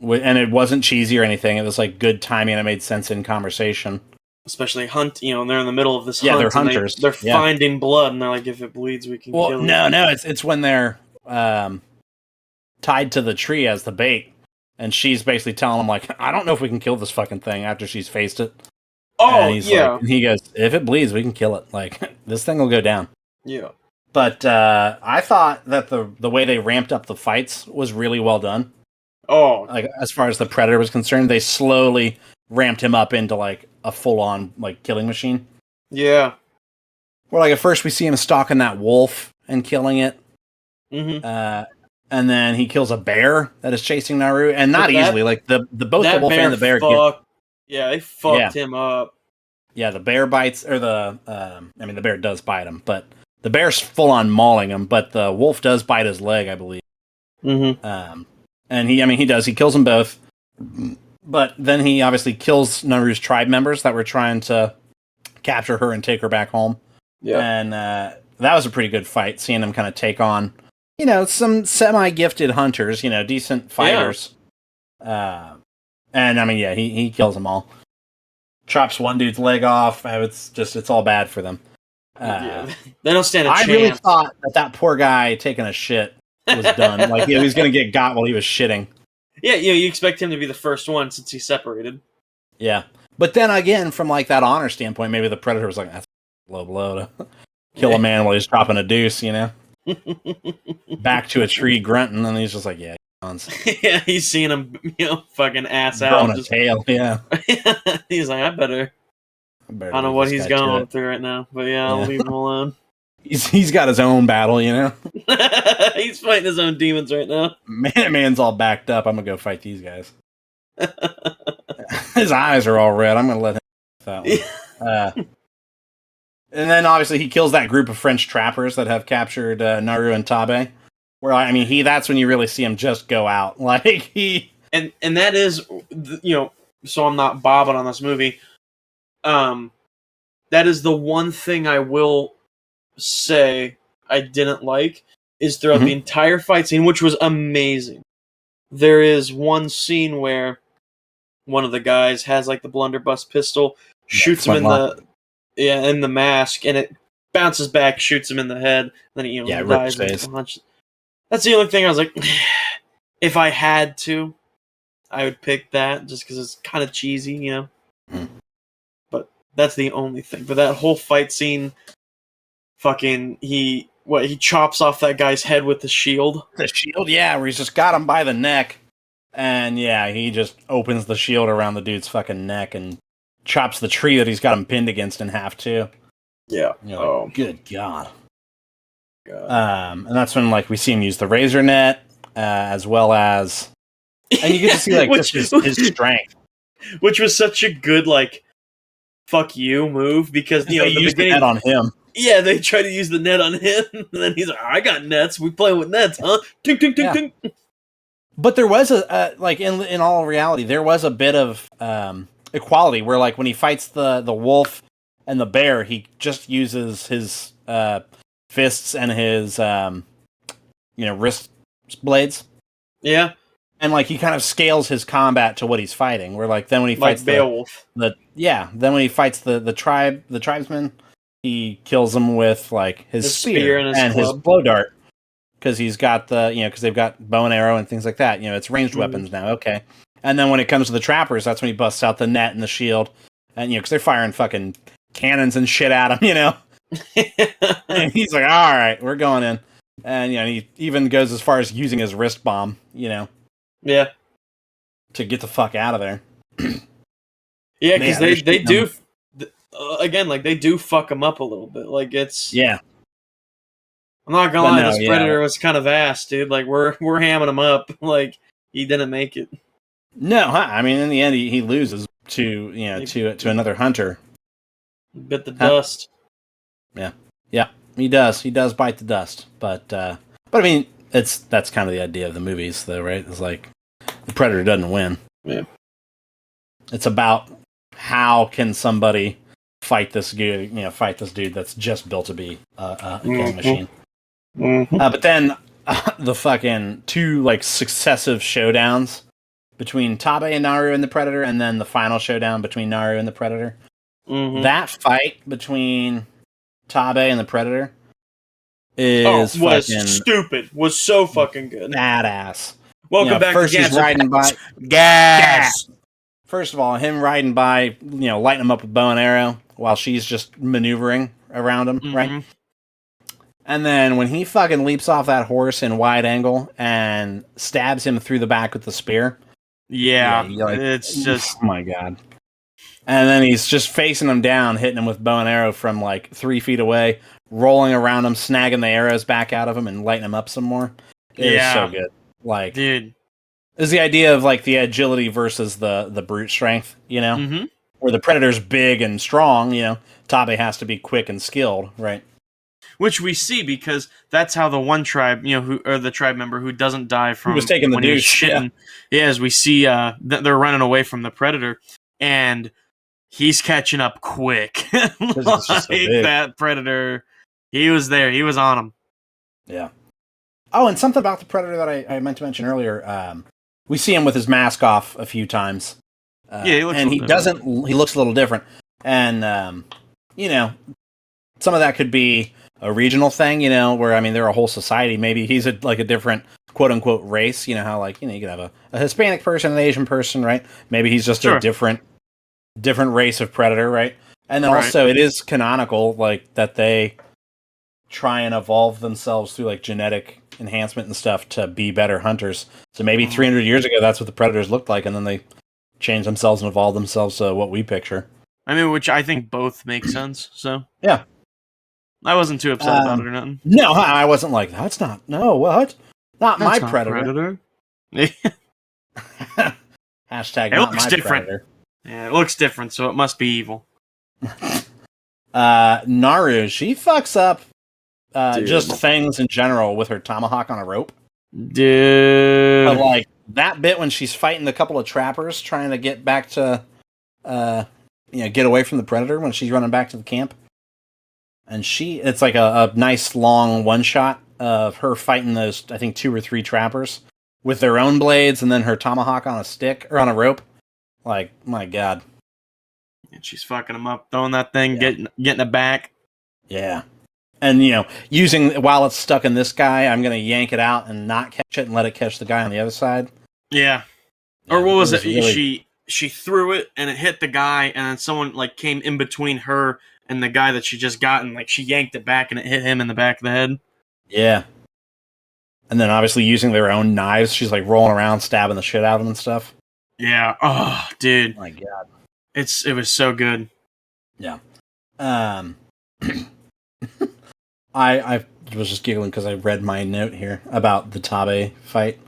And it wasn't cheesy or anything. It was like good timing and it made sense in conversation. Especially hunt, and they're in the middle of this hunt. Yeah, they're hunters. They're finding blood, and they're like, if it bleeds, we can kill it. No, it's when they're tied to the tree as the bait. And she's basically telling him, like, I don't know if we can kill this fucking thing after she's faced it. Oh, and he goes, if it bleeds, we can kill it. Like, this thing will go down. Yeah. But I thought that the way they ramped up the fights was really well done. Oh, like as far as the Predator was concerned, they slowly ramped him up into like a full-on like killing machine. Yeah. Where like at first we see him stalking that wolf and killing it, and then he kills a bear that is chasing Naru, and not easily. Like the both the wolf and the bear. They fucked him up. Yeah, the bear bites, or the the bear does bite him, but the bear's full-on mauling him. But the wolf does bite his leg, I believe. And he kills them both. But then he obviously kills Naru's tribe members that were trying to capture her and take her back home. Yeah. And that was a pretty good fight, seeing him kind of take on, some semi-gifted hunters, decent fighters. Yeah. He kills them all. Chops one dude's leg off. It's all bad for them. They don't stand a chance. I really thought that poor guy taking a shit was done. Like, he was going to get got while he was shitting. Yeah, you expect him to be the first one since he's separated. Yeah. But then again, from like that honor standpoint, maybe the Predator was like, that's low blow to kill a man while he's dropping a deuce, Back to a tree grunting, and he's just like, yeah, yeah, he's seeing him, fucking ass out. Growing a tail, yeah. He's like, I don't know what he's going through right now, but I'll leave him alone. He's got his own battle, He's fighting his own demons right now. Man's all backed up. I'm gonna go fight these guys. His eyes are all red. I'm gonna let him that one. And then obviously he kills that group of French trappers that have captured Naru and Tabe. Where that's when you really see him just go out. Like he and that is, so I'm not bobbing on this movie. That is the one thing I will say I didn't like is throughout the entire fight scene, which was amazing. There is one scene where one of the guys has like the blunderbuss pistol, shoots him in the mask, and it bounces back, shoots him in the head, and then he dies. That's the only thing I was like, if I had to, I would pick that just because it's kind of cheesy, But that's the only thing. But that whole fight scene, fucking, he chops off that guy's head with the shield. The shield, yeah, where he's just got him by the neck. And he just opens the shield around the dude's fucking neck and chops the tree that he's got him pinned against in half too. Yeah. Good God. And that's when we see him use the razor net, as well as, and you get to see just his strength. which was such a good like fuck you move because they used the net on him. Yeah, they tried to use the net on him, and then he's like, "I got nets. We play with nets, huh?" Tink, tink, tink, tink. But there was a like in all reality, there was a bit of equality where like when he fights the wolf and the bear, he just uses his fists and his wrist blades. Yeah, and like he kind of scales his combat to what he's fighting. Where like then when he fights Beowulf, then when he fights the tribesman, he kills them with like his spear and his blow dart. Because he's got because they've got bow and arrow and things like that. It's ranged weapons now. Okay. And then when it comes to the trappers, that's when he busts out the net and the shield. And, because they're firing fucking cannons and shit at him, And he's like, all right, we're going in. And, he even goes as far as using his wrist bomb, Yeah. To get the fuck out of there. Yeah, because they do, again, like, they do fuck him up a little bit. Like, it's... Yeah. I'm not gonna lie, this Predator was kind of ass, dude. Like, we're hamming him up. Like, he didn't make it. No, I mean, in the end, he loses to another hunter. Bit the dust. Yeah, he does. He does bite the dust. But I mean, that's kind of the idea of the movies, though, right? It's like the Predator doesn't win. Yeah. It's about how can somebody fight this dude that's just built to be a killing machine. Mm-hmm. But then the fucking two like successive showdowns between Tabe and Naru and the Predator, and then the final showdown between Naru and the Predator. Mm-hmm. That fight between Tabe and the Predator was stupid. Was so fucking good. Badass. Welcome back first to he's riding by gas. First of all, him riding by, lighting him up with bow and arrow while she's just maneuvering around him, right? And then when he fucking leaps off that horse in wide angle and stabs him through the back with the spear. Yeah, it's just... Oh my god. And then he's just facing him down, hitting him with bow and arrow from like 3 feet away, rolling around him, snagging the arrows back out of him and lighting him up some more. It is so good. Like, dude. Is the idea of like the agility versus the brute strength, Mm-hmm. Where the Predator's big and strong, Tabe has to be quick and skilled, right? Which we see because that's how the one tribe, the tribe member who doesn't die from who was taking the when douche, shitting. Yeah, as we see, they're running away from the Predator, and he's catching up quick. Like, so that Predator, he was there, he was on him. Yeah. Oh, and something about the Predator that I meant to mention earlier. We see him with his mask off a few times. He looks he looks a little different. And, some of that could be a regional thing, where, I mean, they're a whole society. Maybe he's a different quote unquote race, how like, you could have a Hispanic person, an Asian person, right? Maybe he's just a different race of Predator, right? And then also it is canonical, like, that they try and evolve themselves through like genetic enhancement and stuff to be better hunters. So maybe 300 years ago, that's what the Predators looked like, and then they changed themselves and evolved themselves to what we picture. I mean, which I think both make sense. So yeah, I wasn't too upset about it or nothing. No, I wasn't like, that's not. No, what? Not my Predator. Hashtag. It not looks my different. Predator. Yeah, it looks different, so it must be evil. Naru, she fucks up just things in general with her tomahawk on a rope. Dude. But like that bit when she's fighting a couple of trappers trying to get back to, get away from the Predator when she's running back to the camp. And it's like a nice long one shot of her fighting those, I think, 2 or 3 trappers with their own blades and then her tomahawk on a stick or on a rope. Like, my God. And she's fucking them up, throwing that thing, getting it back. Yeah. And, using, while it's stuck in this guy, I'm going to yank it out and not catch it and let it catch the guy on the other side. Yeah. Or what was it? Really... She threw it and it hit the guy, and then someone like came in between her and the guy that she just got, and like she yanked it back and it hit him in the back of the head. Yeah. And then obviously using their own knives, she's like rolling around, stabbing the shit out of them and stuff. Yeah. Oh, dude. Oh my God. It was so good. Yeah. I was just giggling because I read my note here about the Tabe fight.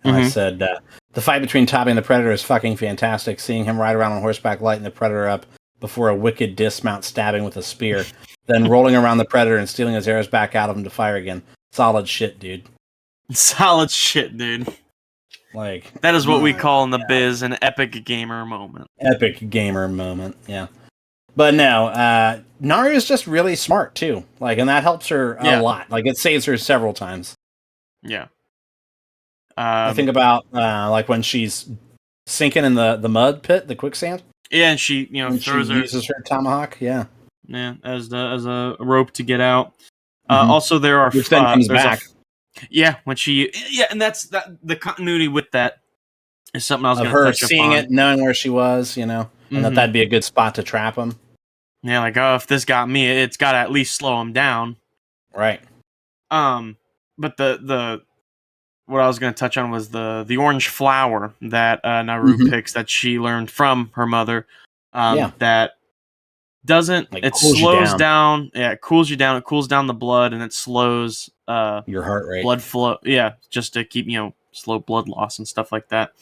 And I Mhm. said, the fight between Tommy and the Predator is fucking fantastic. Seeing him ride around on horseback, lighting the Predator up before a wicked dismount stabbing with a spear, then rolling around the Predator and stealing his arrows back out of him to fire again. Solid shit, dude. Solid shit, dude. Like, That is what we call in the biz an epic gamer moment. Epic gamer moment, yeah. But no, Naru is just really smart too. Like, and that helps her a lot. Like, it saves her several times. Yeah. I think about like when she's sinking in the mud pit, the quicksand. Yeah, and she throws her uses her tomahawk. Yeah, as a rope to get out. Mhm. Also, there are which then comes back. When and that's the continuity with that is something I was of going to her touch seeing upon. it, knowing where she was, and that'd be a good spot to trap him. Yeah, like, oh, if this got me, it's got to at least slow him down. Right. But the what I was going to touch on was the orange flower that Naru picks that she learned from her mother. That doesn't it slows down. Yeah, it cools you down. It cools down the blood and it slows your heart rate, blood flow. Yeah, just to keep slow blood loss and stuff like that.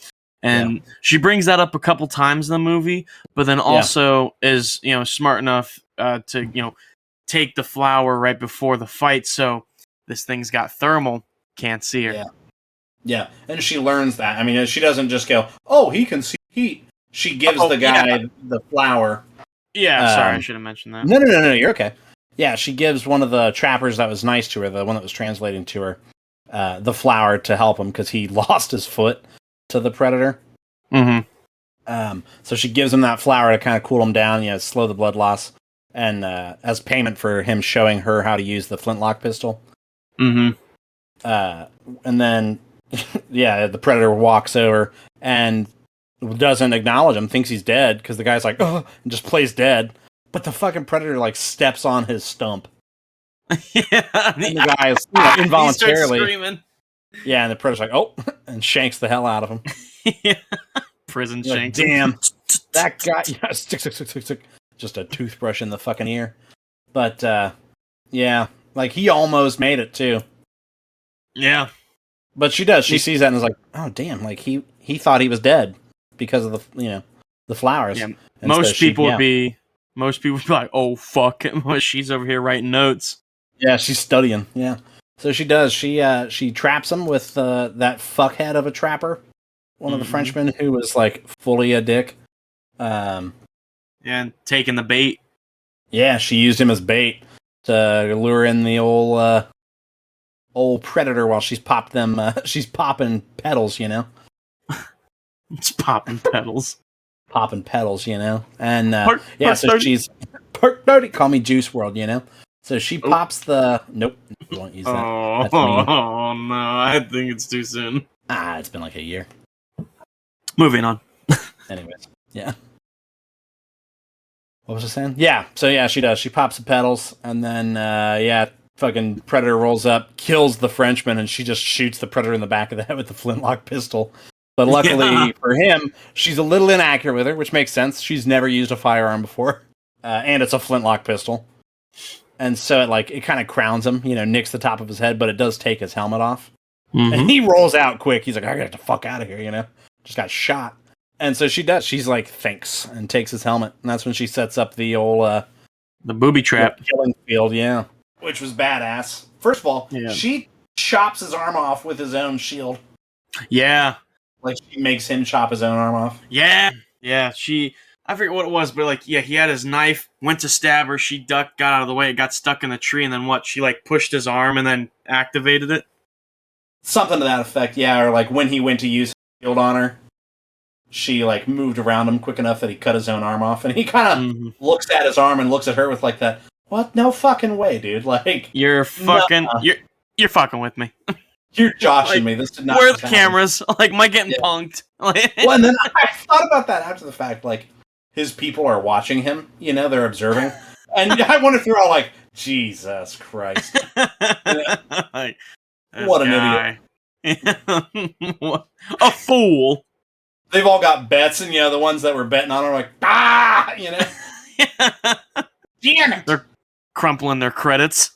And she brings that up a couple times in the movie, but then also is smart enough to take the flower right before the fight, so this thing's got thermal, can't see her. Yeah, and she learns that. I mean, she doesn't just go, "Oh, he can see heat." She gives the guy the flower. Yeah, sorry, I should have mentioned that. No, you're okay. Yeah, she gives one of the trappers that was nice to her, the one that was translating to her, the flower to help him because he lost his foot to the Predator. So she gives him that flower to kind of cool him down, slow the blood loss, and as payment for him showing her how to use the flintlock pistol. And then, the Predator walks over and doesn't acknowledge him, thinks he's dead, because the guy's like, oh, and just plays dead. But the fucking Predator, like, steps on his stump. And the guy is, involuntarily... screaming. Yeah, and the Predator's like, oh, and shanks the hell out of him. Prison You're shanks. Like, damn, that guy... Yeah, stick. Just a toothbrush in the fucking ear. But, like, he almost made it, too. Yeah. But she does. She sees that and is like, oh, damn, like, he thought he was dead because of the flowers. Yeah. Most people would be like, oh, fuck, she's over here writing notes. Yeah, she's studying. Yeah. So she does. She traps him with that fuckhead of a trapper, one of the Frenchmen who was, like, fully a dick. And taking the bait. Yeah, she used him as bait to lure in the old Predator while she's she's popping petals, It's popping petals. Popping petals, And so she's dirty. Call me Juice WRLD, So she pops the nope, you won't use that. Oh no, I think it's too soon. It's been like a year. Moving on. Anyways, yeah. What was I saying? Yeah, so she does. She pops the petals, and then fucking Predator rolls up, kills the Frenchman, and she just shoots the Predator in the back of the head with the flintlock pistol. But luckily for him, she's a little inaccurate with her, which makes sense. She's never used a firearm before, and it's a flintlock pistol. And so it kind of crowns him, nicks the top of his head, but it does take his helmet off. And he rolls out quick. He's like, I gotta get the fuck out of here, Just got shot. And so she does. She's like, thanks, and takes his helmet. And that's when she sets up the old... the booby trap. Killing field, yeah. Which was badass. First of all, she chops his arm off with his own shield. Yeah. Like, she makes him chop his own arm off. Yeah. Yeah, I forget what it was, but he had his knife, went to stab her, she ducked, got out of the way, it got stuck in the tree, and then what? She, pushed his arm and then activated it? Something to that effect, yeah. Or, when he went to use his shield on her, she, moved around him quick enough that he cut his own arm off, and he kind of looks at his arm and looks at her with, that, what? No fucking way, dude. You're fucking... Nah. You're fucking with me. You're joshing me. This did not. Where are the cameras? Am I getting punked? Well, and then I thought about that after the fact. His people are watching him. They're observing, and I wonder if they're all like, "Jesus Christ, what an idiot! A fool!" They've all got bets, and the ones that were betting on are like, damn it! They're crumpling their credits.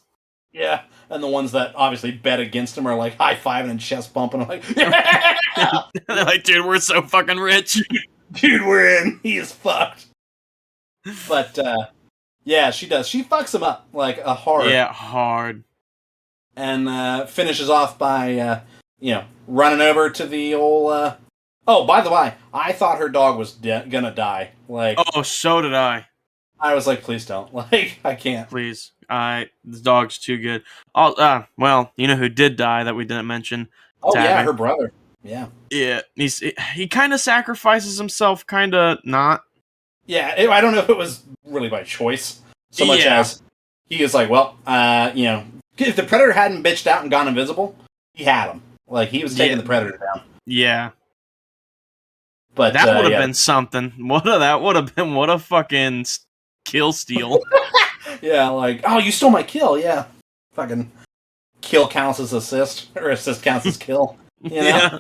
Yeah. and the ones that obviously bet against him are like high-fiving and chest bumping. I'm like, yeah! They're like, dude, we're so fucking rich. Dude, we're in. He is fucked. But, yeah, she does. She fucks him up, like, a hard. Yeah, hard. And finishes off by, running over to the old, Oh, by the way, I thought her dog was gonna die. Like, oh, so did I. I was like, please don't. Like, I can't. Please. The dog's too good. Oh, well, you know who did die that we didn't mention? Oh, Tabby. yeah, her brother. Yeah. Yeah, he kind of sacrifices himself, kind of not. Yeah, I don't know if it was really by choice, so much as he is like, well, if the Predator hadn't bitched out and gone invisible, he had him. Like, he was taking the Predator down. Yeah. But that would have been something. What a fucking kill steal. Yeah, like, oh, you stole my kill, yeah. Fucking kill counts as assist, or assist counts as kill. You know?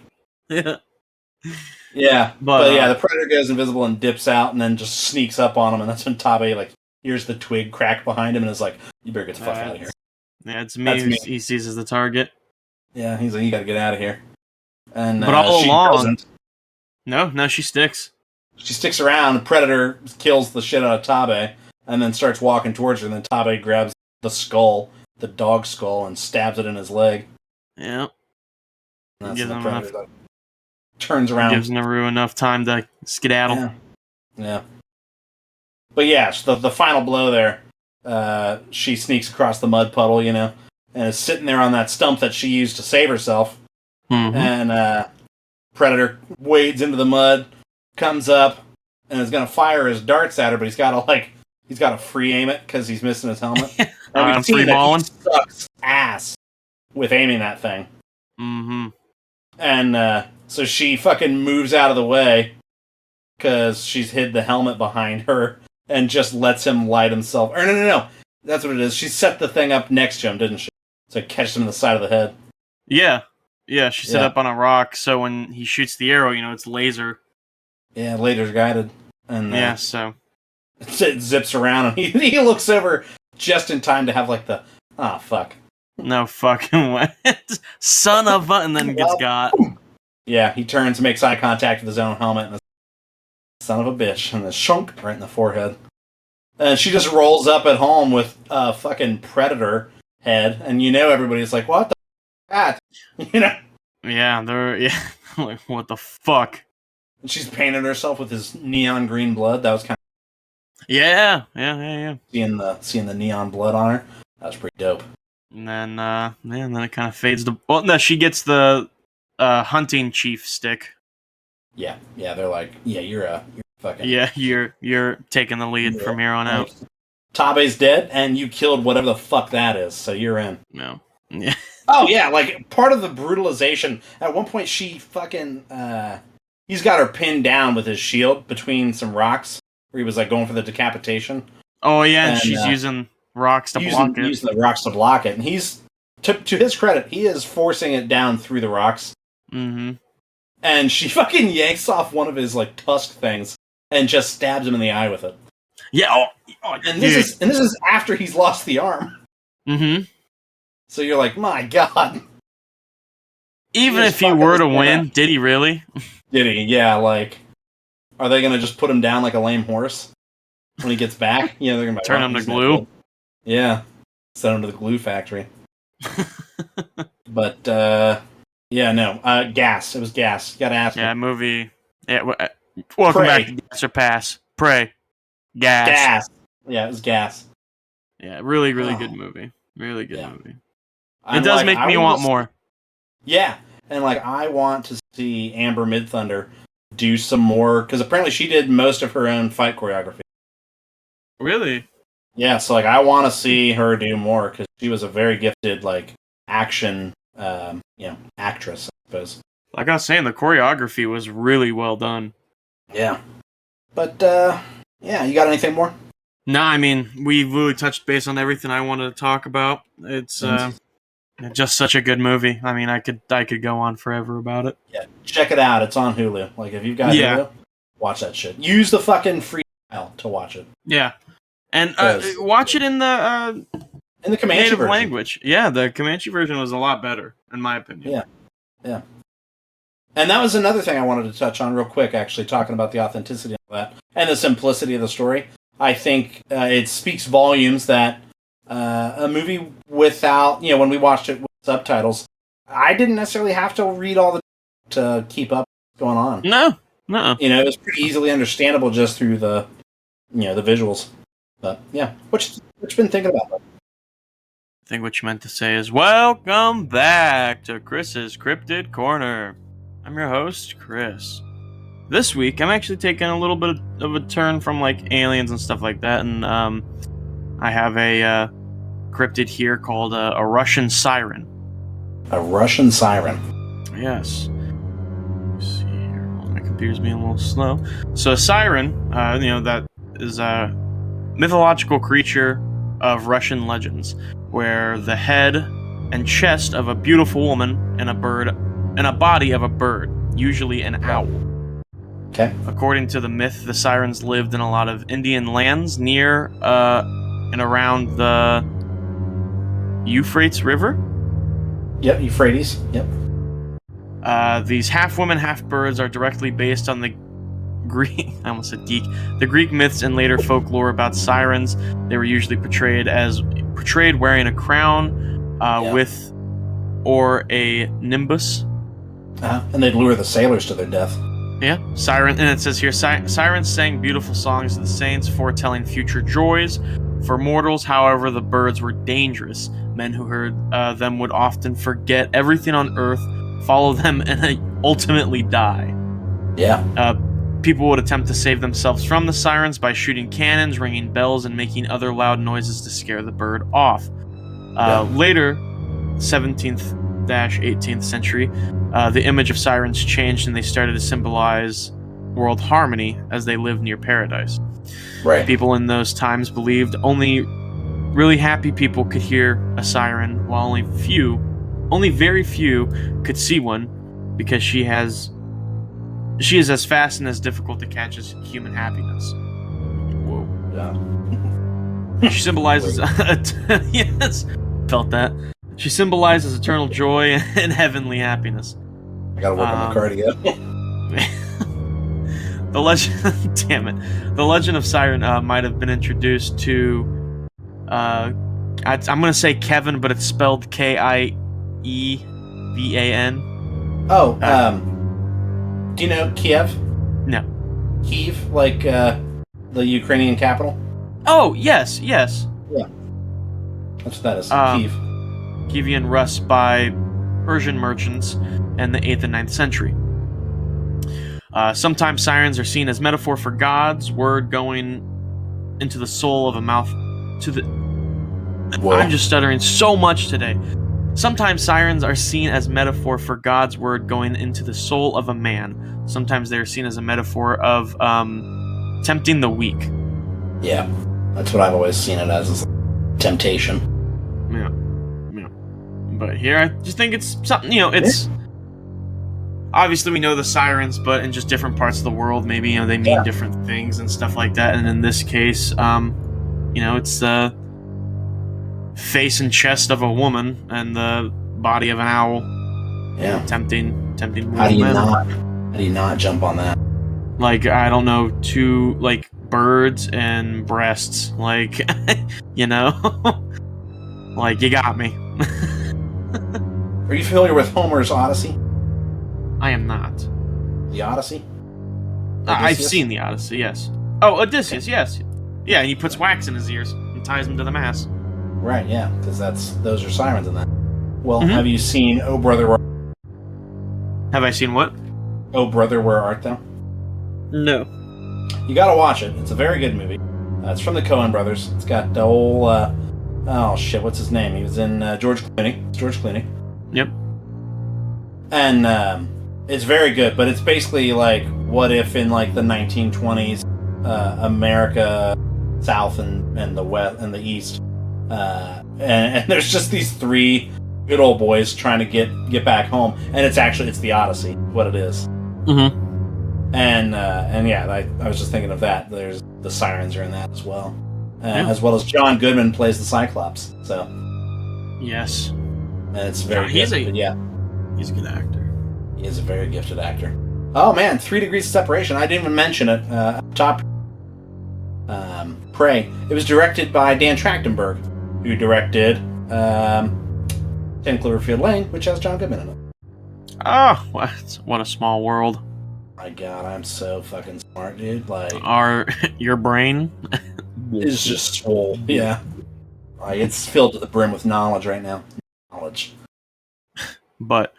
Yeah. Yeah, but yeah, the Predator goes invisible and dips out and then just sneaks up on him, and that's when Tabe, like, hears the twig crack behind him and is like, you better get the fuck out of here. Yeah, it's me he sees as the target. Yeah, he's like, you gotta get out of here. And but all she along... doesn't. No, she sticks. She sticks around, the Predator kills the shit out of Tabe, and then starts walking towards her, and then Tabe grabs the skull, the dog skull, and stabs it in his leg. Yeah. And that's when the Predator turns around. Gives Naru enough time to skedaddle. Yeah. But yeah, the final blow there, she sneaks across the mud puddle, and is sitting there on that stump that she used to save herself. Mm-hmm. And Predator wades into the mud, comes up, and is going to fire his darts at her, but he's got to free aim it because he's missing his helmet. And we've seen that he sucks ass with aiming that thing. Mm-hmm. And so she fucking moves out of the way because she's hid the helmet behind her and just lets him light himself. Or no. That's what it is. She set the thing up next to him, didn't she? So it catches him in the side of the head. Yeah. Yeah, she set up on a rock, so when he shoots the arrow, it's laser. Yeah, laser guided. And so... It zips around, and he looks over just in time to have, like, the... Ah, fuck. No fucking way. Son of a... And then gets got. Yeah, he turns, makes eye contact with his own helmet, and son of a bitch, and the shunk right in the forehead. And she just rolls up at home with a fucking Predator head, and everybody's like, what the f***? Yeah, they're like, what the fuck? And she's painted herself with his neon green blood. That was kind of yeah. Seeing the neon blood on her, that was pretty dope. And then then it kind of fades to. Well, no, she gets the hunting chief stick. Yeah, they're like, yeah, you're fucking. Yeah, you're taking the lead from here on out. Tabe's dead, and you killed whatever the fuck that is, so you're in. No. Yeah. Oh yeah, like part of the brutalization. At one point, she fucking he's got her pinned down with his shield between some rocks, where he was like going for the decapitation. Oh yeah, and she's using rocks to block it. Using the rocks to block it, and he's to his credit, he is forcing it down through the rocks. Mm-hmm. And she fucking yanks off one of his like tusk things and just stabs him in the eye with it. Yeah. And this is after he's lost the arm. Mm-hmm. So you're like, my god. Even if he were to win, did he really? Did he? Yeah, like, are they going to just put him down like a lame horse when he gets back? They're going to turn him to glue. Yeah, send him to the glue factory. But, gas. It was gas. You got to ask me. Yeah, movie. Yeah, welcome back to Gas or Pass. Pray. Gas. Yeah, it was gas. Yeah, really, really good movie. Really good movie. It does make me want more. Yeah, and like I want to see Amber Midthunder do some more, because apparently she did most of her own fight choreography. Really? Yeah, so like I want to see her do more, because she was a very gifted like action, actress, I suppose. Like I was saying, the choreography was really well done. Yeah, but you got anything more? No, I mean, we really touched base on everything I wanted to talk about. It's just such a good movie. I mean, I could go on forever about it. Yeah, check it out. It's on Hulu. Like, if you've got Hulu, watch that shit. Use the fucking free trial to watch it. Yeah, and watch it in the In the Comanche native version. language. Yeah, the Comanche version was a lot better, in my opinion. Yeah. And that was another thing I wanted to touch on real quick, actually, talking about the authenticity of that and the simplicity of the story. I think it speaks volumes that a movie without, when we watched it with subtitles, I didn't necessarily have to read all the to keep up what's going on. No. It was pretty easily understandable just through the visuals. But yeah, what you been thinking about that? I think what you meant to say is welcome back to Chris's Cryptid Corner. I'm your host, Chris. This week, I'm actually taking a little bit of a turn from like aliens and stuff like that, and I have a cryptid here called a Russian siren. A Russian siren. Yes. Let's see here. My computer's being a little slow. So a siren, that is a mythological creature of Russian legends, where the head and chest of a beautiful woman and a body of a bird, usually an owl. Okay. According to the myth, the sirens lived in a lot of Indian lands near and around the Euphrates River. Yep, Euphrates. Yep. These half-women, half-birds are directly based on the Greek. I almost said geek. The Greek myths and later folklore about sirens. They were usually portrayed wearing a crown with or a nimbus. And they'd lure the sailors to their death. Yeah, siren, and it says here, sirens sang beautiful songs to the saints, foretelling future joys. For mortals, however, the birds were dangerous. Men who heard them would often forget everything on Earth, follow them, and ultimately die. Yeah. People would attempt to save themselves from the sirens by shooting cannons, ringing bells, and making other loud noises to scare the bird off. Later, 17th-18th century, the image of sirens changed and they started to symbolize world harmony as they lived near paradise. Right. People in those times believed only really happy people could hear a siren, while only very few could see one, because she is as fast and as difficult to catch as human happiness. Whoa. Yeah. She symbolizes yes, felt that. She symbolizes eternal joy and heavenly happiness. I gotta work on my cardio. The legend, damn it, the legend of Siren might have been introduced to, I'm gonna say Kevin, but it's spelled Kievan. Oh, do you know Kiev? No. Kiev, like the Ukrainian capital? Oh, yes. Yeah. That's what that is. Kiev. Kievan Rus by Persian merchants in the 8th and 9th century. Sometimes sirens are seen as metaphor for God's word going into the soul of a mouth to the... Whoa. I'm just stuttering so much today. Sometimes sirens are seen as metaphor for God's word going into the soul of a man. Sometimes they're seen as a metaphor of tempting the weak. Yeah, that's what I've always seen it as temptation. Yeah. But here, I just think it's something, it's... Obviously, we know the sirens, but in just different parts of the world, maybe, they mean different things and stuff like that. And in this case, it's the face and chest of a woman and the body of an owl. Yeah. Tempting How do you not jump on that? Like, I don't know, two, like, birds and breasts. Like, like, you got me. Are you familiar with Homer's Odyssey? I am not. The Odyssey? I've seen the Odyssey, yes. Oh, Odysseus, yes. Yeah, and he puts wax in his ears and ties them to the mast. Right, yeah, because those are sirens in that. Well, Have you seen Oh Brother, Where... Have I seen what? Oh Brother, Where Art Thou? No. You gotta watch it. It's a very good movie. It's from the Coen brothers. It's got the whole, what's his name? He was in George Clooney. Yep. And, it's very good, but it's basically like, what if in like the 1920s, America, South and the West and the East, and there's just these three good old boys trying to get back home, and it's the Odyssey, what it is. Mm-hmm. And yeah, I was just thinking of that. There's the sirens are in that as well. as well as John Goodman plays the Cyclops. So yes, and it's very good. He's a good actor. He is a very gifted actor. Oh man, 3 Degrees of Separation. I didn't even mention it. Top Prey. It was directed by Dan Trachtenberg, who directed 10 Cloverfield Lane, which has John Goodman in it. Oh, what a small world. My God, I'm so fucking smart, dude. Like, your brain is just swole. Yeah, like it's filled to the brim with knowledge right now. Knowledge. But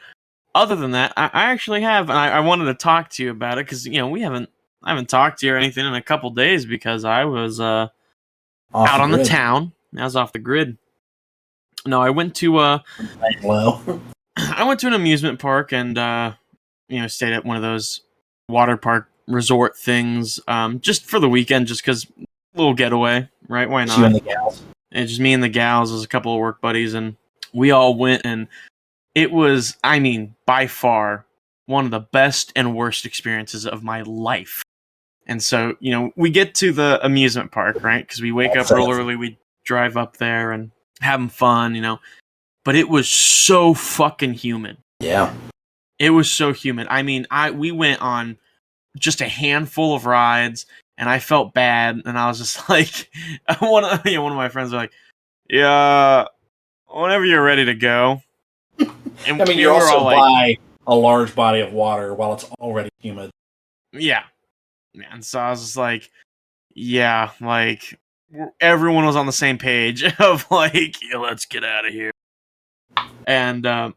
other than that, I actually have, and I wanted to talk to you about it because I haven't talked to you or anything in a couple days because I was out on the town. I was off the grid. No, I went to I went to an amusement park and stayed at one of those water park resort things just for the weekend, just because little getaway, right? Why not? You and the gals. And just me and the gals, there's a couple of work buddies, and we all went, and it was, by far one of the best and worst experiences of my life. And so, we get to the amusement park, right? Because we wake up real early, we drive up there and having fun, But it was so fucking humid. Yeah. It was so humid. We went on just a handful of rides, and I felt bad, and I was just like, one of my friends was like, yeah, whenever you're ready to go. And you're also by a large body of water while it's already humid. Yeah. Man, so I was just like, yeah, like, everyone was on the same page of like, yeah, let's get out of here. And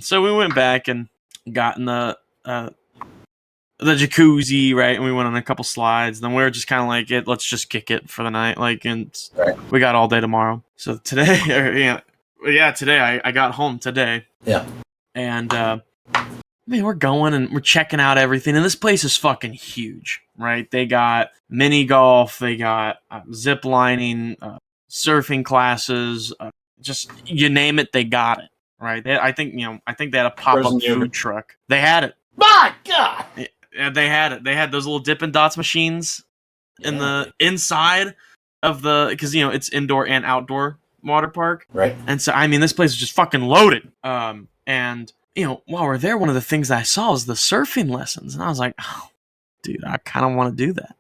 so we went back and got in the jacuzzi, right? And we went on a couple slides. Then we were just kind of like, let's just kick it for the night. Like, and we got all day tomorrow. So today, today I got home today. Yeah. And we're going and we're checking out everything. And this place is fucking huge, right? They got mini golf, they got zip lining, surfing classes, just you name it, they got it, right? I think they had a pop-up food truck. They had it. My God. Yeah, they had it. They had those little Dippin' Dots machines in the inside of because it's indoor and outdoor water park, right? And so this place is just fucking loaded. And while we're there, one of the things that I saw was the surfing lessons, and I was like, oh, dude, I kind of want to do that.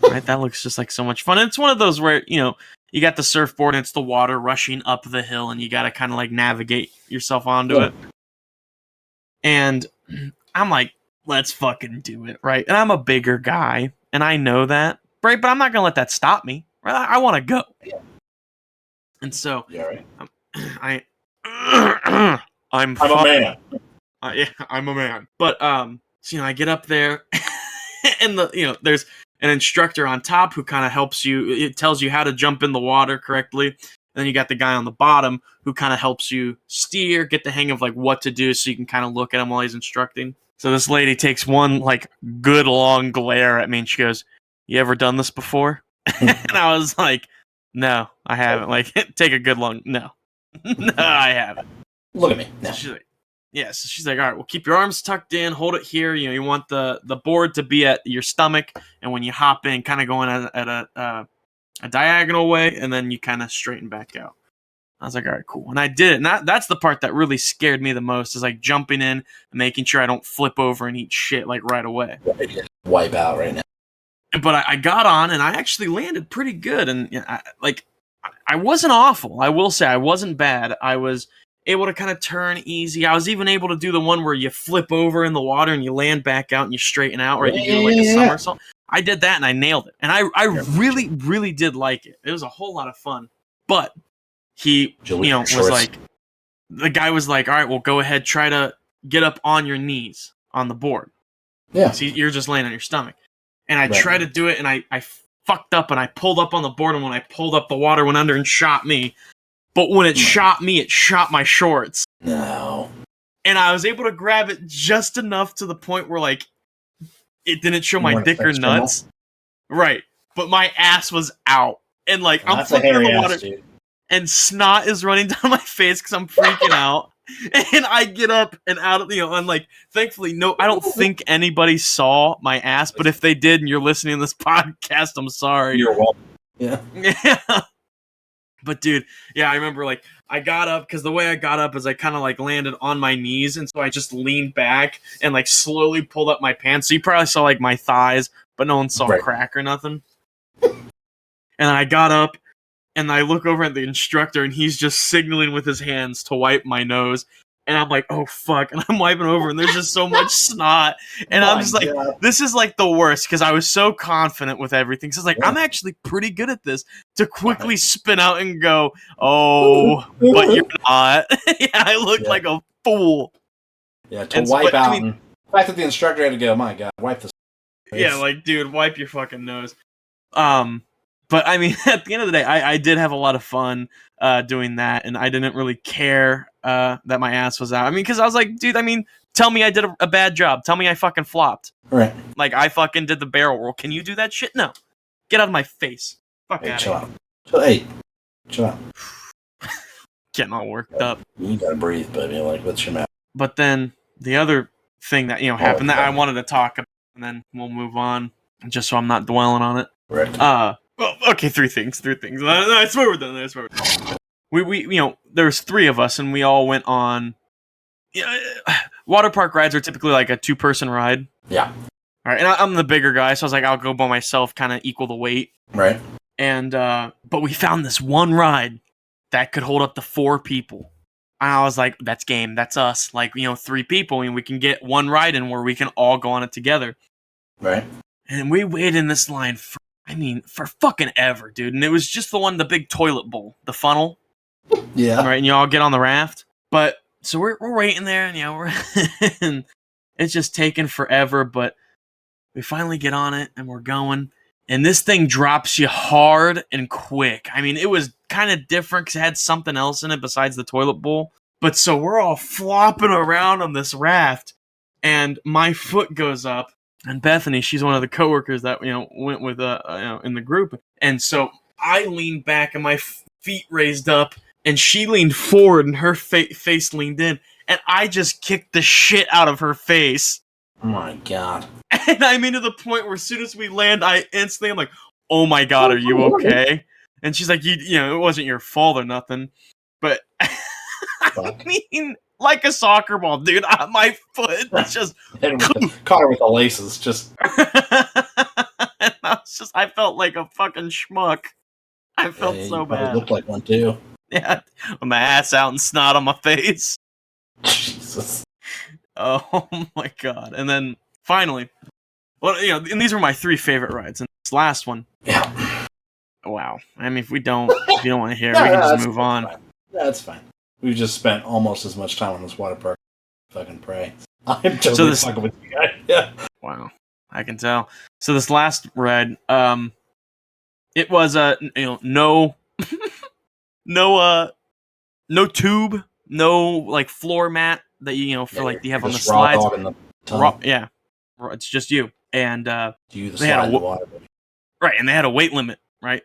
Right? That looks just like so much fun. And it's one of those where you got the surfboard and it's the water rushing up the hill, and you got to kind of like navigate yourself onto it. And I'm like, let's fucking do it, right? And I'm a bigger guy, and I know that, right? But I'm not gonna let that stop me, right? I want to go. Yeah. And so, right. I'm a man. I'm a man. But so I get up there, and there's an instructor on top who kind of helps you. It tells you how to jump in the water correctly. And then you got the guy on the bottom who kind of helps you steer, get the hang of like what to do, so you can kind of look at him while he's instructing. So this lady takes one like good long glare at me, and she goes, "You ever done this before?" And I was like, "No, I haven't." Like, take a good long no, no, I haven't. Look at me. No. So she's like, yeah. So she's like, all right, well, keep your arms tucked in, hold it here. You want the board to be at your stomach, and when you hop in, kind of going at a diagonal way, and then you kind of straighten back out. I was like, all right, cool. And I did it. And that's the part that really scared me the most, is like jumping in and making sure I don't flip over and eat shit like right away. Wipe out right now. But I got on, and I actually landed pretty good. And I wasn't awful. I will say I wasn't bad. I was able to kind of turn easy. I was even able to do the one where you flip over in the water and you land back out and you straighten out, right? You do like a somersault. I did that and I nailed it. And I really, really did like it. It was a whole lot of fun. But he, was like, the guy was like, all right, well, go ahead, try to get up on your knees on the board. Yeah. See, you're just laying on your stomach. And I tried to do it, and I fucked up, and I pulled up on the board, and when I pulled up, the water went under and shot me. But when it shot me, it shot my shorts. No. And I was able to grab it just enough to the point where, like, it didn't show my dick or nuts. Right. But my ass was out. And, like, I'm flipping in the water. Dude. And snot is running down my face because I'm freaking out. And I get up and out of, and like, thankfully, no, I don't think anybody saw my ass, but if they did and you're listening to this podcast, I'm sorry. You're welcome. Yeah. Yeah. But dude, yeah, I remember like I got up because the way I got up is I kind of like landed on my knees, and so I just leaned back and like slowly pulled up my pants. So you probably saw like my thighs, but no one saw Right. crack or nothing. And I got up and I look over at the instructor, and he's just signaling with his hands to wipe my nose. And I'm like, oh fuck! And I'm wiping over, and there's just so much snot, and I'm just like, this is like the worst because I was so confident with everything. So it's like I'm actually pretty good at this. To quickly spin out and go, oh, but you're not. Yeah, I looked like a fool. Yeah, to wipe out. And the fact that the instructor had to go, my God, wipe this. Yeah, like, dude, wipe your fucking nose. But I mean, at the end of the day, I did have a lot of fun doing that, and I didn't really care that my ass was out. I mean, because I was like, dude, I mean, tell me I did a bad job. Tell me I fucking flopped. Right. Like, I fucking did the barrel roll. Can you do that shit? No. Get out of my face. Fuck out. Chill out. Hey, chill out. Getting all worked up. You gotta breathe, baby. Like, what's your mouth? But then the other thing that happened that I wanted to talk about, and then we'll move on, just so I'm not dwelling on it. Correct. Well, okay, three things. No, I swear we're done. We there's three of us, and we all went on. Water park rides are typically like a 2-person ride. Yeah. All right, and I'm the bigger guy, so I was like, I'll go by myself, kind of equal the weight. Right. And but we found this one ride that could hold up to 4 people. And I was like, that's game. That's us. Like, 3 people, and we can get one ride in where we can all go on it together. Right. And we waited in this line for fucking ever, dude. And it was just the big toilet bowl, the funnel. Yeah. Right, and you all get on the raft. But, so we're waiting there, and and it's just taking forever, but we finally get on it, and we're going. And this thing drops you hard and quick. I mean, it was kind of different because it had something else in it besides the toilet bowl. But so we're all flopping around on this raft, and my foot goes up. And Bethany, she's one of the coworkers that went with in the group. And so I leaned back, and my feet raised up, and she leaned forward, and her face leaned in, and I just kicked the shit out of her face. Oh my God. And I mean, to the point where as soon as we land, I'm like, oh my God, are you okay? And she's like, it wasn't your fault or nothing. But, I mean, like a soccer ball, dude. My foot just... Caught her with the laces, just... And I felt like a fucking schmuck. I felt so bad. Looked like one, too. Yeah, with my ass out and snot on my face. Jesus. Oh my God. And then finally, well, and these were my 3 favorite rides. And this last one. Yeah. Wow. I mean, if you don't want to hear, we can just move on. Fine. Yeah, that's fine. We've just spent almost as much time on this water park. Fucking pray. I'm totally fucking with you guys. Yeah. Wow. I can tell. So this last ride, it was no no tube, no like floor mat that you like you have on the slides. Yeah, it's just you and you they had water. Right, and they had a weight limit, right?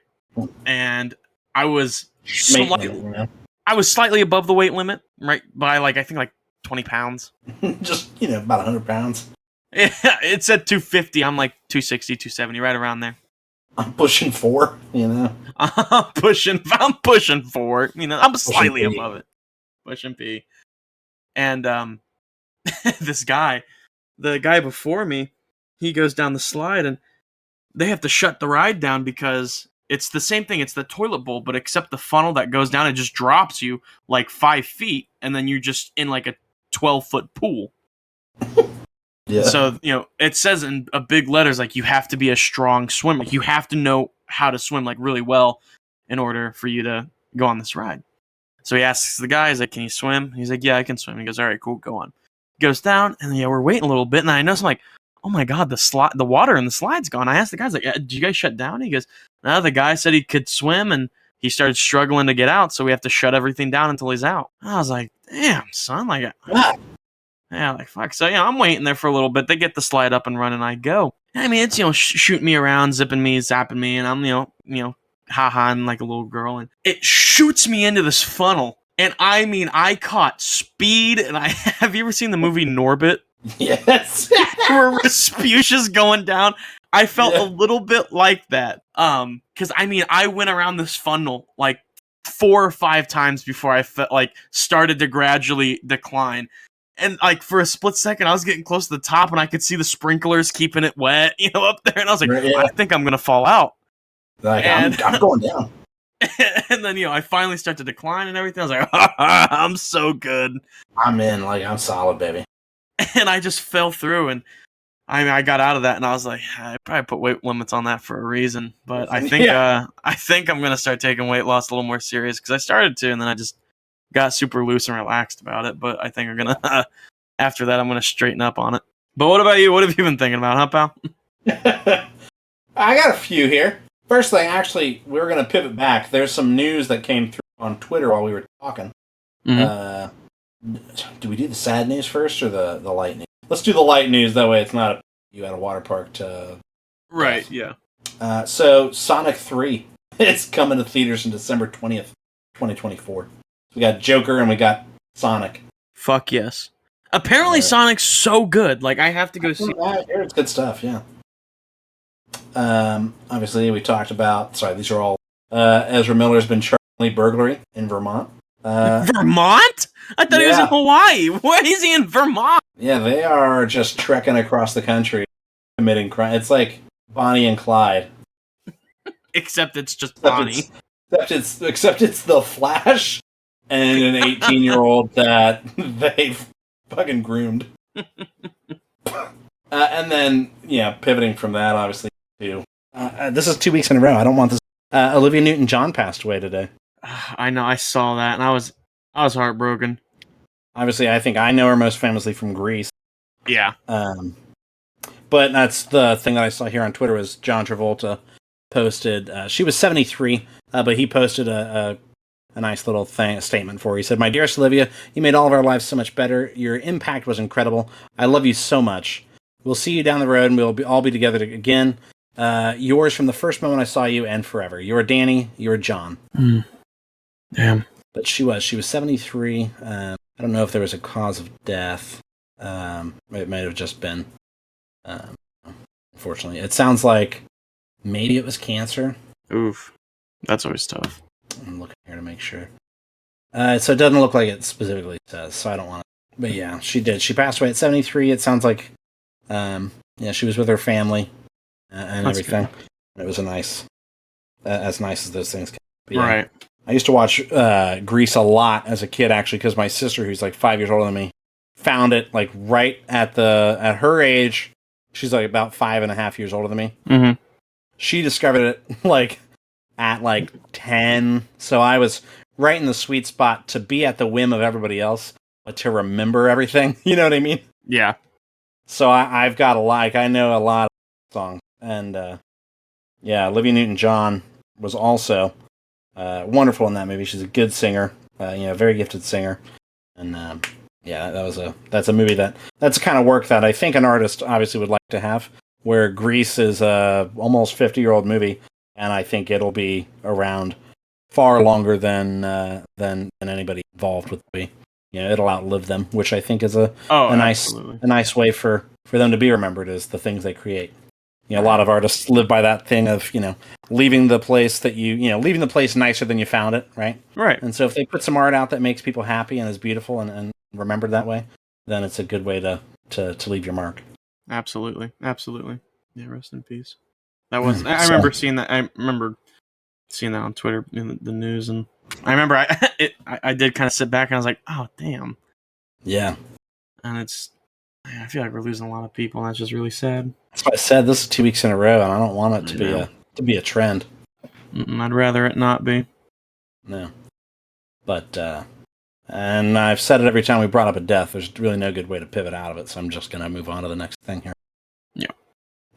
And I was slightly above the weight limit, right, by I think 20 pounds. Just about 100 pounds. Yeah, it said 250. I'm like 260, 270, right around there. I'm pushing 4, I'm pushing 4. I'm slightly above it. Pushing P. And this guy, the guy before me, he goes down the slide, and they have to shut the ride down because it's the same thing. It's the toilet bowl, but except the funnel that goes down, it just drops you 5 feet, and then you're just in a 12-foot pool. Yeah. So, it says in big letters, you have to be a strong swimmer. You have to know how to swim, really well in order for you to go on this ride. So he asks the guy, he's like, can you swim? He's like, yeah, I can swim. He goes, all right, cool, go on. He goes down, and we're waiting a little bit, and I notice, I'm like, oh my God, the water in the slide's gone. I asked the guys, did you guys shut down? He goes, no, the guy said he could swim, and he started struggling to get out, so we have to shut everything down until he's out. I was like, damn, son, yeah, fuck. So, I'm waiting there for a little bit. They get the slide up and running. I go. I mean, it's, shooting me around, zipping me, zapping me, and I'm, ha-haing like a little girl. And it shoots me into this funnel. And I mean, I caught speed. And have you ever seen the movie Norbit? Yes. Where Rasputin's going down. I felt a little bit like that. Because I mean, I went around this funnel like 4 or 5 times before I felt like started to gradually decline. And like for a split second, I was getting close to the top, and I could see the sprinklers keeping it wet, up there. And I was like, I think I'm gonna fall out. Like, and I'm going down. And then I finally start to decline and everything. I was like, I'm so good. I'm in. Like, I'm solid, baby. And I just fell through, and I got out of that, and I was like, I probably put weight limits on that for a reason. But I think I'm gonna start taking weight loss a little more serious, because I started to, and then I just got super loose and relaxed about it. But I think I'm gonna after that, I'm gonna straighten up on it. But what about you? What have you been thinking about, huh, pal? I got a few here. First thing, actually, we're gonna pivot back. There's some news that came through on Twitter while we were talking. Mm-hmm. Do we do the sad news first or the light news? Let's do the light news. That way, it's not you at a water park to. Right. Yeah. So Sonic 3 is coming to theaters on December 20th, 2024. We got Joker and we got Sonic. Fuck yes. Apparently, Sonic's so good. Like, I have to go see. I hear it's good stuff. Yeah. Obviously, we talked about. Sorry, these are all. Ezra Miller's been charged with burglary in Vermont. Vermont? I thought he was in Hawaii. Why is he in Vermont? Yeah, they are just trekking across the country, committing crime. It's like Bonnie and Clyde. Except it's just Bonnie. Except it's the Flash and an 18-year-old that they've fucking groomed. And then, pivoting from that, obviously, too. This is 2 weeks in a row. I don't want this. Olivia Newton-John passed away today. I know, I saw that, and I was heartbroken. Obviously, I think I know her most famously from Grease. Yeah. But that's the thing that I saw here on Twitter was John Travolta posted. She was 73, but he posted a nice little statement for her. He said, "My dearest Olivia, you made all of our lives so much better. Your impact was incredible. I love you so much. We'll see you down the road, and we'll all be together again. Yours from the first moment I saw you and forever. You're Danny. You're John." Damn. But she was 73. I don't know if there was a cause of death. It might have just been. Unfortunately, it sounds like maybe it was cancer. Oof, that's always tough. I'm looking here to make sure. So it doesn't look like it specifically says. So I don't want to. But yeah, she did. She passed away at 73. It sounds like. She was with her family and that's everything. Good. It was as nice as those things can be. Right. I used to watch Grease a lot as a kid, actually, because my sister, who's like 5 years older than me, found it like right at her age. She's like about 5.5 years older than me. Mm-hmm. She discovered it like at like 10, so I was right in the sweet spot to be at the whim of everybody else, but to remember everything. You know what I mean? Yeah. So I've got I know a lot of songs, and Olivia Newton-John was also. Wonderful in that movie. She's a good singer, very gifted singer, and that's a movie that's the kind of work that I think an artist obviously would like to have. Where Grease is a almost 50-year-old movie, and I think it'll be around far longer than anybody involved with the movie. It'll outlive them, which I think is a nice way for them to be remembered is the things they create. A lot of artists live by that thing of, leaving the place leaving the place nicer than you found it, right? Right. And so if they put some art out that makes people happy and is beautiful and remembered that way, then it's a good way to leave your mark. Absolutely. Absolutely. Yeah, rest in peace. That was I remember seeing that. I remember seeing that on Twitter in the news, and I remember I did kind of sit back and I was like, oh damn. Yeah. And I feel like we're losing a lot of people, and that's just really sad. That's why I said this is 2 weeks in a row, and I don't want it to be a trend. I'd rather it not be. No. But and I've said it every time we brought up a death. There's really no good way to pivot out of it, so I'm just gonna move on to the next thing here. Yeah.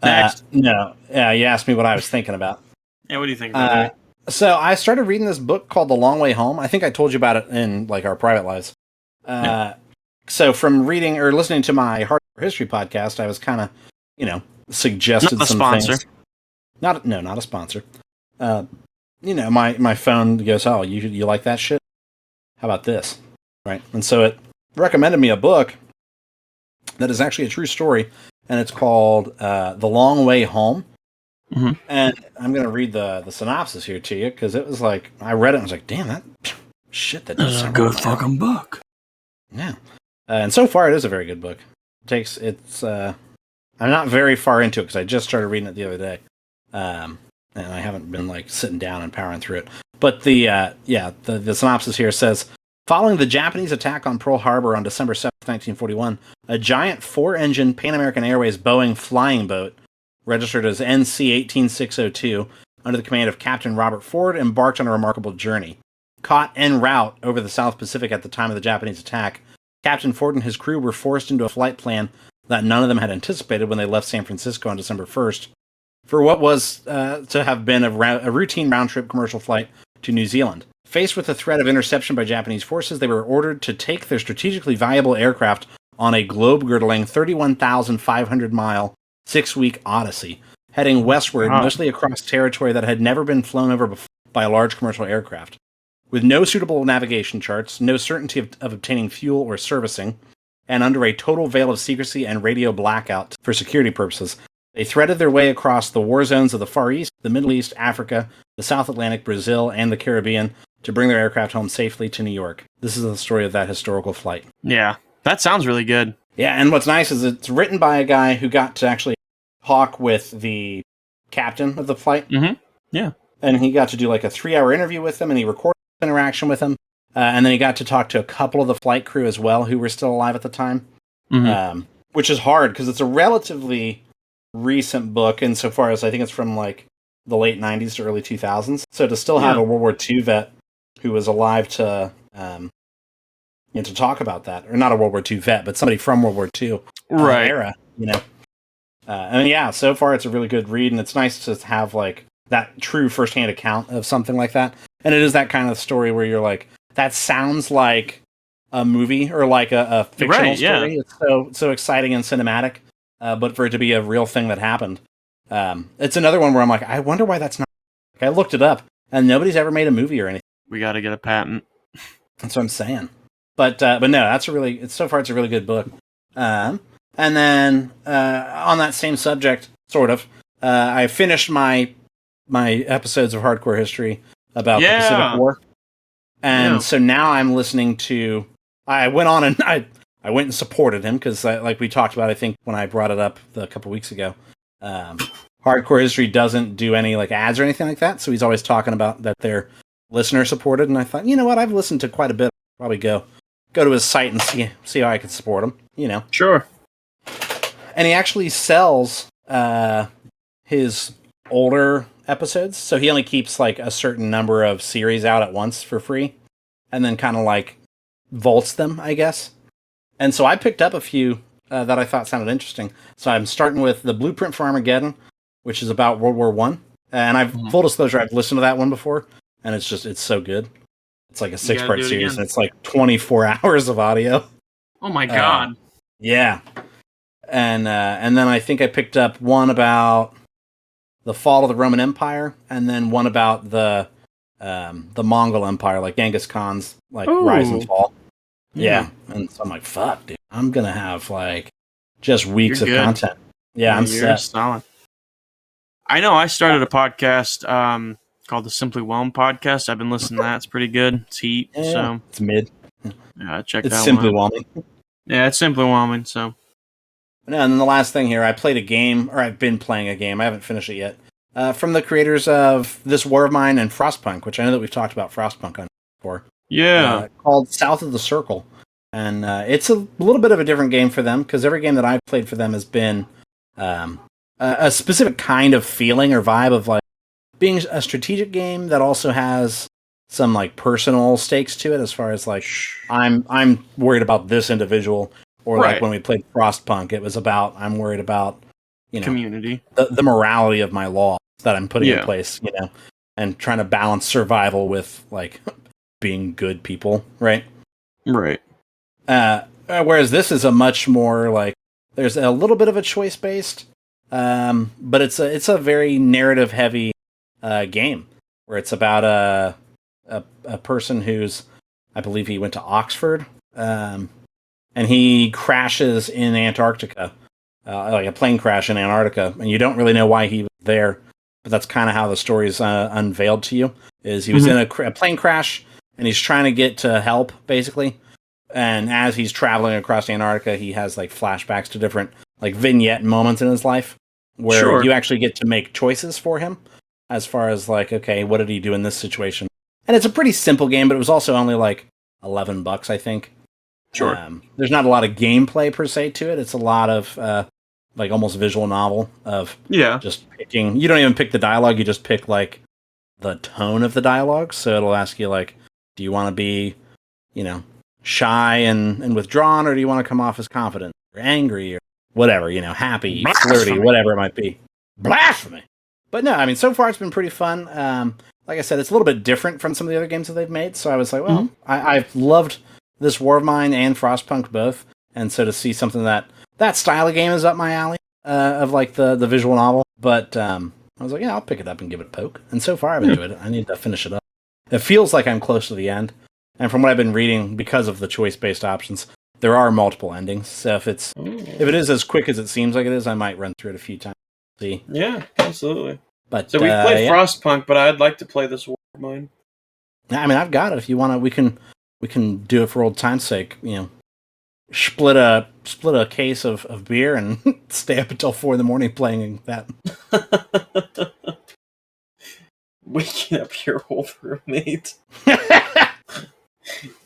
Next. No. Yeah, you asked me what I was thinking about. Yeah, what do you think about that? So I started reading this book called The Long Way Home. I think I told you about it in like our private lives. So from reading or listening to my Hardcore History podcast, I was kind of, suggested some sponsor. things. Not a sponsor. My phone goes, oh, you like that shit? How about this? Right. And so it recommended me a book that is actually a true story. and it's called The Long Way Home. Mm-hmm. And I'm going to read the synopsis here to you, because it was like, I read it and I was like, damn, that does sound a good right. fucking book. Yeah. And so far, it is a very good book. I'm not very far into it, because I just started reading it the other day. And I haven't been like sitting down and powering through it. But the synopsis here says, following the Japanese attack on Pearl Harbor on December 7th, 1941, a giant 4-engine Pan American Airways Boeing flying boat, registered as NC 18602, under the command of Captain Robert Ford, embarked on a remarkable journey. Caught en route over the South Pacific at the time of the Japanese attack, Captain Ford and his crew were forced into a flight plan that none of them had anticipated when they left San Francisco on December 1st, for what was to have been a routine round-trip commercial flight to New Zealand. Faced with the threat of interception by Japanese forces, they were ordered to take their strategically valuable aircraft on a globe-girdling 31,500-mile, 6-week odyssey, heading westward, mostly across territory that had never been flown over before by a large commercial aircraft. With no suitable navigation charts, no certainty of obtaining fuel or servicing, and under a total veil of secrecy and radio blackout for security purposes, they threaded their way across the war zones of the Far East, the Middle East, Africa, the South Atlantic, Brazil, and the Caribbean to bring their aircraft home safely to New York. This is the story of that historical flight. Yeah, that sounds really good. Yeah, and what's nice is it's written by a guy who got to actually talk with the captain of the flight. Mm-hmm. Yeah. And he got to do like a 3-hour interview with him, and he recorded an interaction with him. And then he got to talk to a couple of the flight crew as well, who were still alive at the time. Mm-hmm. Which is hard, because it's a relatively recent book, insofar as I think it's from like the late 90s to early 2000s. So to still have a World War II vet who was alive to talk about that, or not a World War II vet, but somebody from World War II era, so far it's a really good read, and it's nice to have like that true firsthand account of something like that. And it is that kind of story where you're like, that sounds like a movie or like a fictional story. Yeah. It's so exciting and cinematic, but for it to be a real thing that happened. It's another one where I'm like, I wonder why that's not. Like, I looked it up, and nobody's ever made a movie or anything. We got to get a patent. That's what I'm saying. But no, it's a really good book. And then on that same subject, sort of, I finished my episodes of Hardcore History about the Pacific War, and so now I'm listening to. I went on and I went and supported him, because like we talked about, I think when I brought it up a couple weeks ago. Hardcore History doesn't do any like ads or anything like that, so he's always talking about that they're listener supported, and I thought, you know what, I've listened to quite a bit. I'll probably go to his site and see how I can support him. Sure. And he actually sells his older episodes, so he only keeps like a certain number of series out at once for free, and then kind of like vaults them, I guess. And so I picked up a few that I thought sounded interesting. So I'm starting with The Blueprint for Armageddon, which is about World War I. And full disclosure, I've listened to that one before, and it's so good. It's like a 6-part series, and it's like 24 hours of audio. Oh my god! Yeah, and then I think I picked up one about the fall of the Roman Empire, and then one about the Mongol Empire, like Genghis Khan's rise and fall. Yeah, and so I'm like, fuck, dude, I'm gonna have like just weeks of content. Yeah, I'm set. Solid. I know. I started a podcast called the Simply Whelmed Podcast. I've been listening to that. It's pretty good. It's heat. Yeah, so it's mid. Yeah, check that it's one simply out. whelming. Yeah, it's simply whelming. So. And then the last thing here, I played a game, or I've been playing a game. I haven't finished it yet. From the creators of This War of Mine and Frostpunk, which I know that we've talked about Frostpunk on before. Yeah. Called South of the Circle. And it's a little bit of a different game for them, because every game that I've played for them has been a specific kind of feeling or vibe of like being a strategic game that also has some like personal stakes to it, as far as like I'm worried about this individual, or like when we played Frostpunk, it was about I'm worried about community, the morality of my law that I'm putting in place, and trying to balance survival with like being good people, right? Right. Whereas this is a much more like there's a little bit of a choice based, but it's a very narrative heavy game where it's about a person who's, I believe he went to Oxford, and he crashes in Antarctica like a plane crash in Antarctica, and you don't really know why he was there, but that's kind of how the story's unveiled to you. Is he was in a plane crash, and he's trying to get to help, basically. And as he's traveling across Antarctica, he has like flashbacks to different like vignette moments in his life where you actually get to make choices for him as far as like, okay, what did he do in this situation? And it's a pretty simple game, but it was also only like $11, I think. Sure. There's not a lot of gameplay per se to it. It's a lot of like almost visual novel of just picking. You don't even pick the dialogue. You just pick like the tone of the dialogue. So it'll ask you like, do you want to be, shy and withdrawn, or do you want to come off as confident or angry or whatever, happy, flirty, whatever it might be. Blasphemy! But no, I mean, so far it's been pretty fun. Like I said, it's a little bit different from some of the other games that they've made. So I was like, well, I've loved this War of Mine and Frostpunk both. And so to see something that style of game is up my alley, of like the visual novel. But I was like, yeah, I'll pick it up and give it a poke. And so far I've enjoyed it. I need to finish it up. It feels like I'm close to the end. And from what I've been reading, because of the choice-based options, there are multiple endings. So if it is as quick as it seems like it is, I might run through it a few times. See. Yeah, absolutely. But so we've played Frostpunk, but I'd like to play this War of Mine. I mean, I've got it. If you want to, we can do it for old time's sake. Split a case of beer and stay up until 4 a.m. playing that. Waking up your old roommate.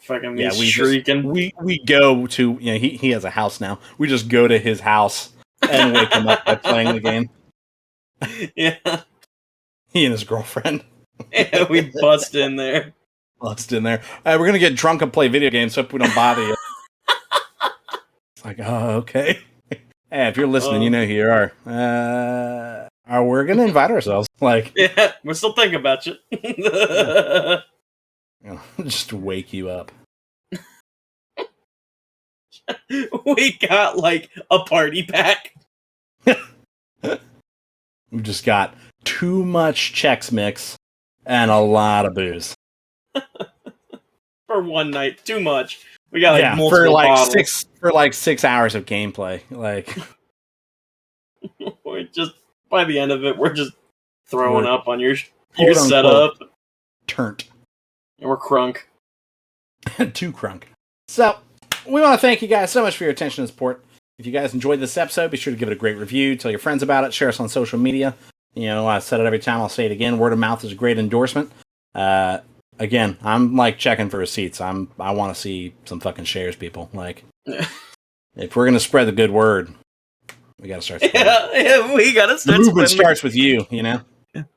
Fucking shrieking. We go to he has a house now. We just go to his house and wake him up by playing the game. Yeah. He and his girlfriend. Yeah, we bust in there. We're gonna get drunk and play video games so we don't bother you. It's like, oh, okay. Hey, if you're listening, you know who you are. We're gonna invite ourselves. Like, yeah, we're still thinking about you. Just to wake you up. We got like a party pack. We've just got too much Chex Mix and a lot of booze. For one night, too much. We got like multiple bottles. For 6 hours of gameplay. Like, we're just by the end of it, we're just throwing up on your setup. Turnt. And we're crunk. Too crunk. So, we want to thank you guys so much for your attention and support. If you guys enjoyed this episode, be sure to give it a great review, tell your friends about it, share us on social media. I said it every time, I'll say it again. Word of mouth is a great endorsement. Again, I'm like checking for receipts. I want to see some fucking shares, people. Like, if we're going to spread the good word, we got to start spreading. Yeah, we got to start. The movement starts with you,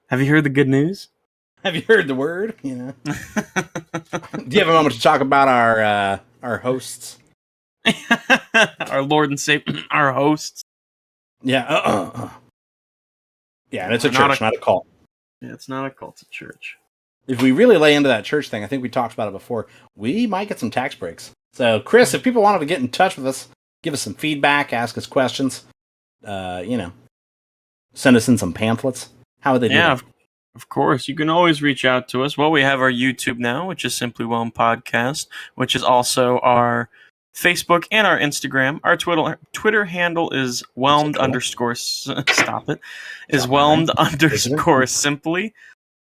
Have you heard the good news? Have you heard the word? Do you have a moment to talk about our hosts? Our Lord and Savior, our hosts. Yeah. Yeah, and it's a church, not a cult. Yeah, it's not a cult, it's a church. If we really lay into that church thing, I think we talked about it before, we might get some tax breaks. So, Chris, if people wanted to get in touch with us, give us some feedback, ask us questions, send us in some pamphlets, how would they do that? Of course. You can always reach out to us. Well, we have our YouTube now, which is Simply Whelmed Podcast, which is also our Facebook and our Instagram. Our Twitter handle is whelmed _ stop it. Is whelmed _ simply.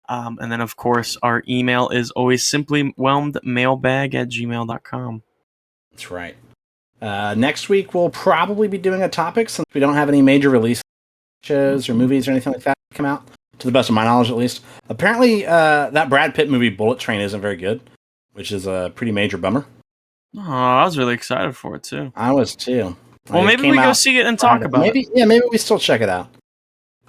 And then, of course, our email is always simplywhelmedmailbag@gmail.com. That's right. Next week, we'll probably be doing a topic since we don't have any major release shows or movies or anything like that come out, to the best of my knowledge, at least. Apparently, that Brad Pitt movie, Bullet Train, isn't very good, which is a pretty major bummer. Oh, I was really excited for it, too. I was, too. Well, maybe we go see it and talk about it. Yeah, maybe we still check it out.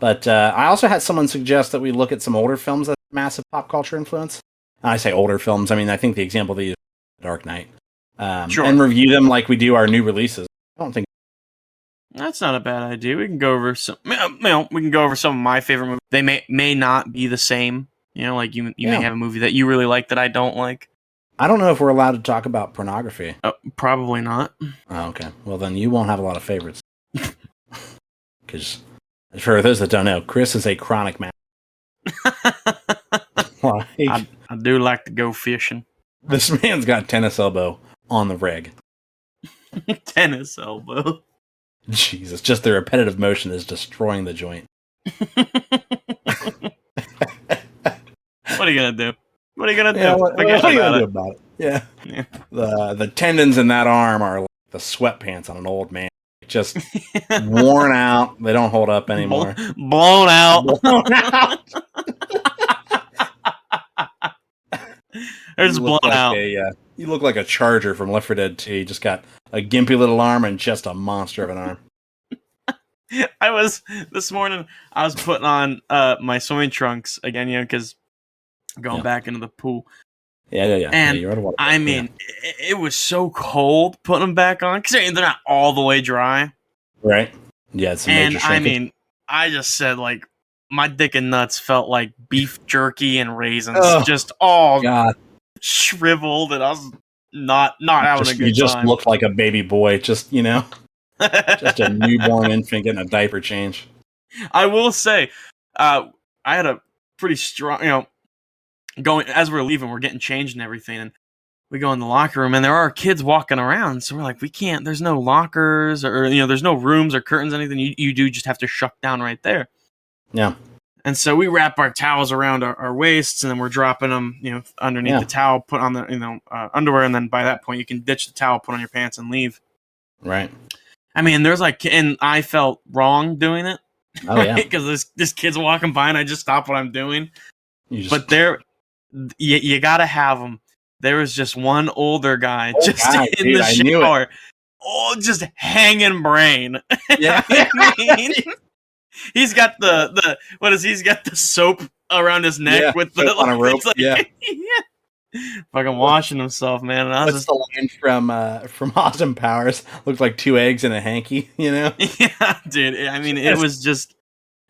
But I also had someone suggest that we look at some older films that have massive pop culture influence. And I say older films, I mean, I think the example they use is Dark Knight. Sure. And review them like we do our new releases. I don't think that's not a bad idea. We can go over some of my favorite movies. They may not be the same. Like you may have a movie that you really like that I don't like. I don't know if we're allowed to talk about pornography. Probably not. Oh, okay. Well, then you won't have a lot of favorites. Because, for those that don't know, Chris is a chronic man. I do like to go fishing. This man's got tennis elbow on the rig. Tennis elbow. Jesus, just the repetitive motion is destroying the joint. What are you gonna do? What are you gonna Yeah, do? what Forget are you about gonna do it. about it? Yeah. Yeah. The tendons in that arm are like the sweatpants on an old man. Just worn out. They don't hold up anymore. Blown out. Blown out. They're just blown out. You look like a Charger from Left 4 Dead 2. You just got a gimpy little arm and just a monster of an arm. This morning I was putting on my swimming trunks again, because going back into the pool. Yeah. And you're out of water. I mean, it was so cold putting them back on because they're not all the way dry. Right. Yeah, it's a major shrinkage. I mean, I just said, like, my dick and nuts felt like beef jerky and raisins, just all shriveled, and I was not having a good time. You just looked like a baby boy, just just a newborn infant getting a diaper change. I will say, I had a pretty strong, going as we're leaving, we're getting changed and everything, and we go in the locker room, and there are kids walking around, so we're like, we can't. There's no lockers or there's no rooms or curtains, anything. You do just have to shuck down right there. Yeah. And so we wrap our towels around our waists, and then we're dropping them, underneath the towel, put on the underwear, and then by that point you can ditch the towel, put on your pants, and leave. Right. I mean, there's and I felt wrong doing it. Oh yeah. Because this kid's walking by, and I just stop what I'm doing. But you gotta have them. There was just one older guy in the shower. Oh, just hanging brain. Yeah. I mean, he's got the what is he? He's got the soap around his neck with the on a rope. Like, fucking washing himself, man. And What's the line from Austin Powers? Looked like 2 eggs in a hanky, Yeah, dude. I mean, it was just,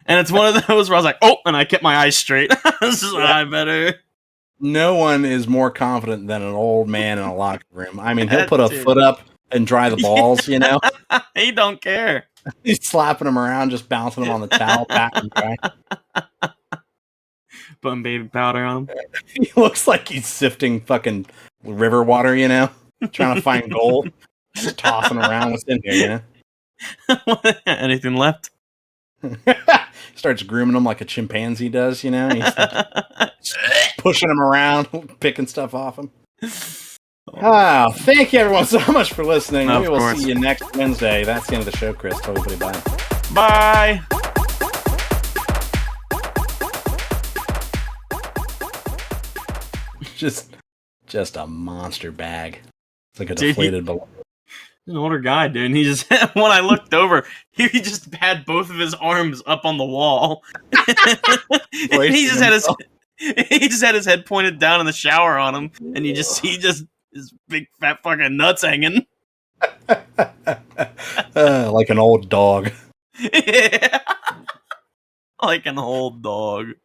and it's one of those where I was like, oh, and I kept my eyes straight. I better. No one is more confident than an old man in a locker room. I mean, he'll put a foot up and dry the balls, He don't care. He's slapping them around, just bouncing them on the towel, patting them dry. Putting baby powder on him. He looks like he's sifting fucking river water, trying to find gold. Just tossing around what's in here, Anything left? Starts grooming them like a chimpanzee does, He's pushing them around, picking stuff off them. Oh, thank you everyone so much for listening. We will see you next Wednesday. That's the end of the show, Chris. Tell everybody bye. Bye. Just a monster bag. It's like a deflated balloon. An older guy, dude. And he just, when I looked over, he just had both of his arms up on the wall. And he just had his head pointed down in the shower on him, and you just see his big fat fucking nuts hanging. Like an old dog. Yeah. Like an old dog.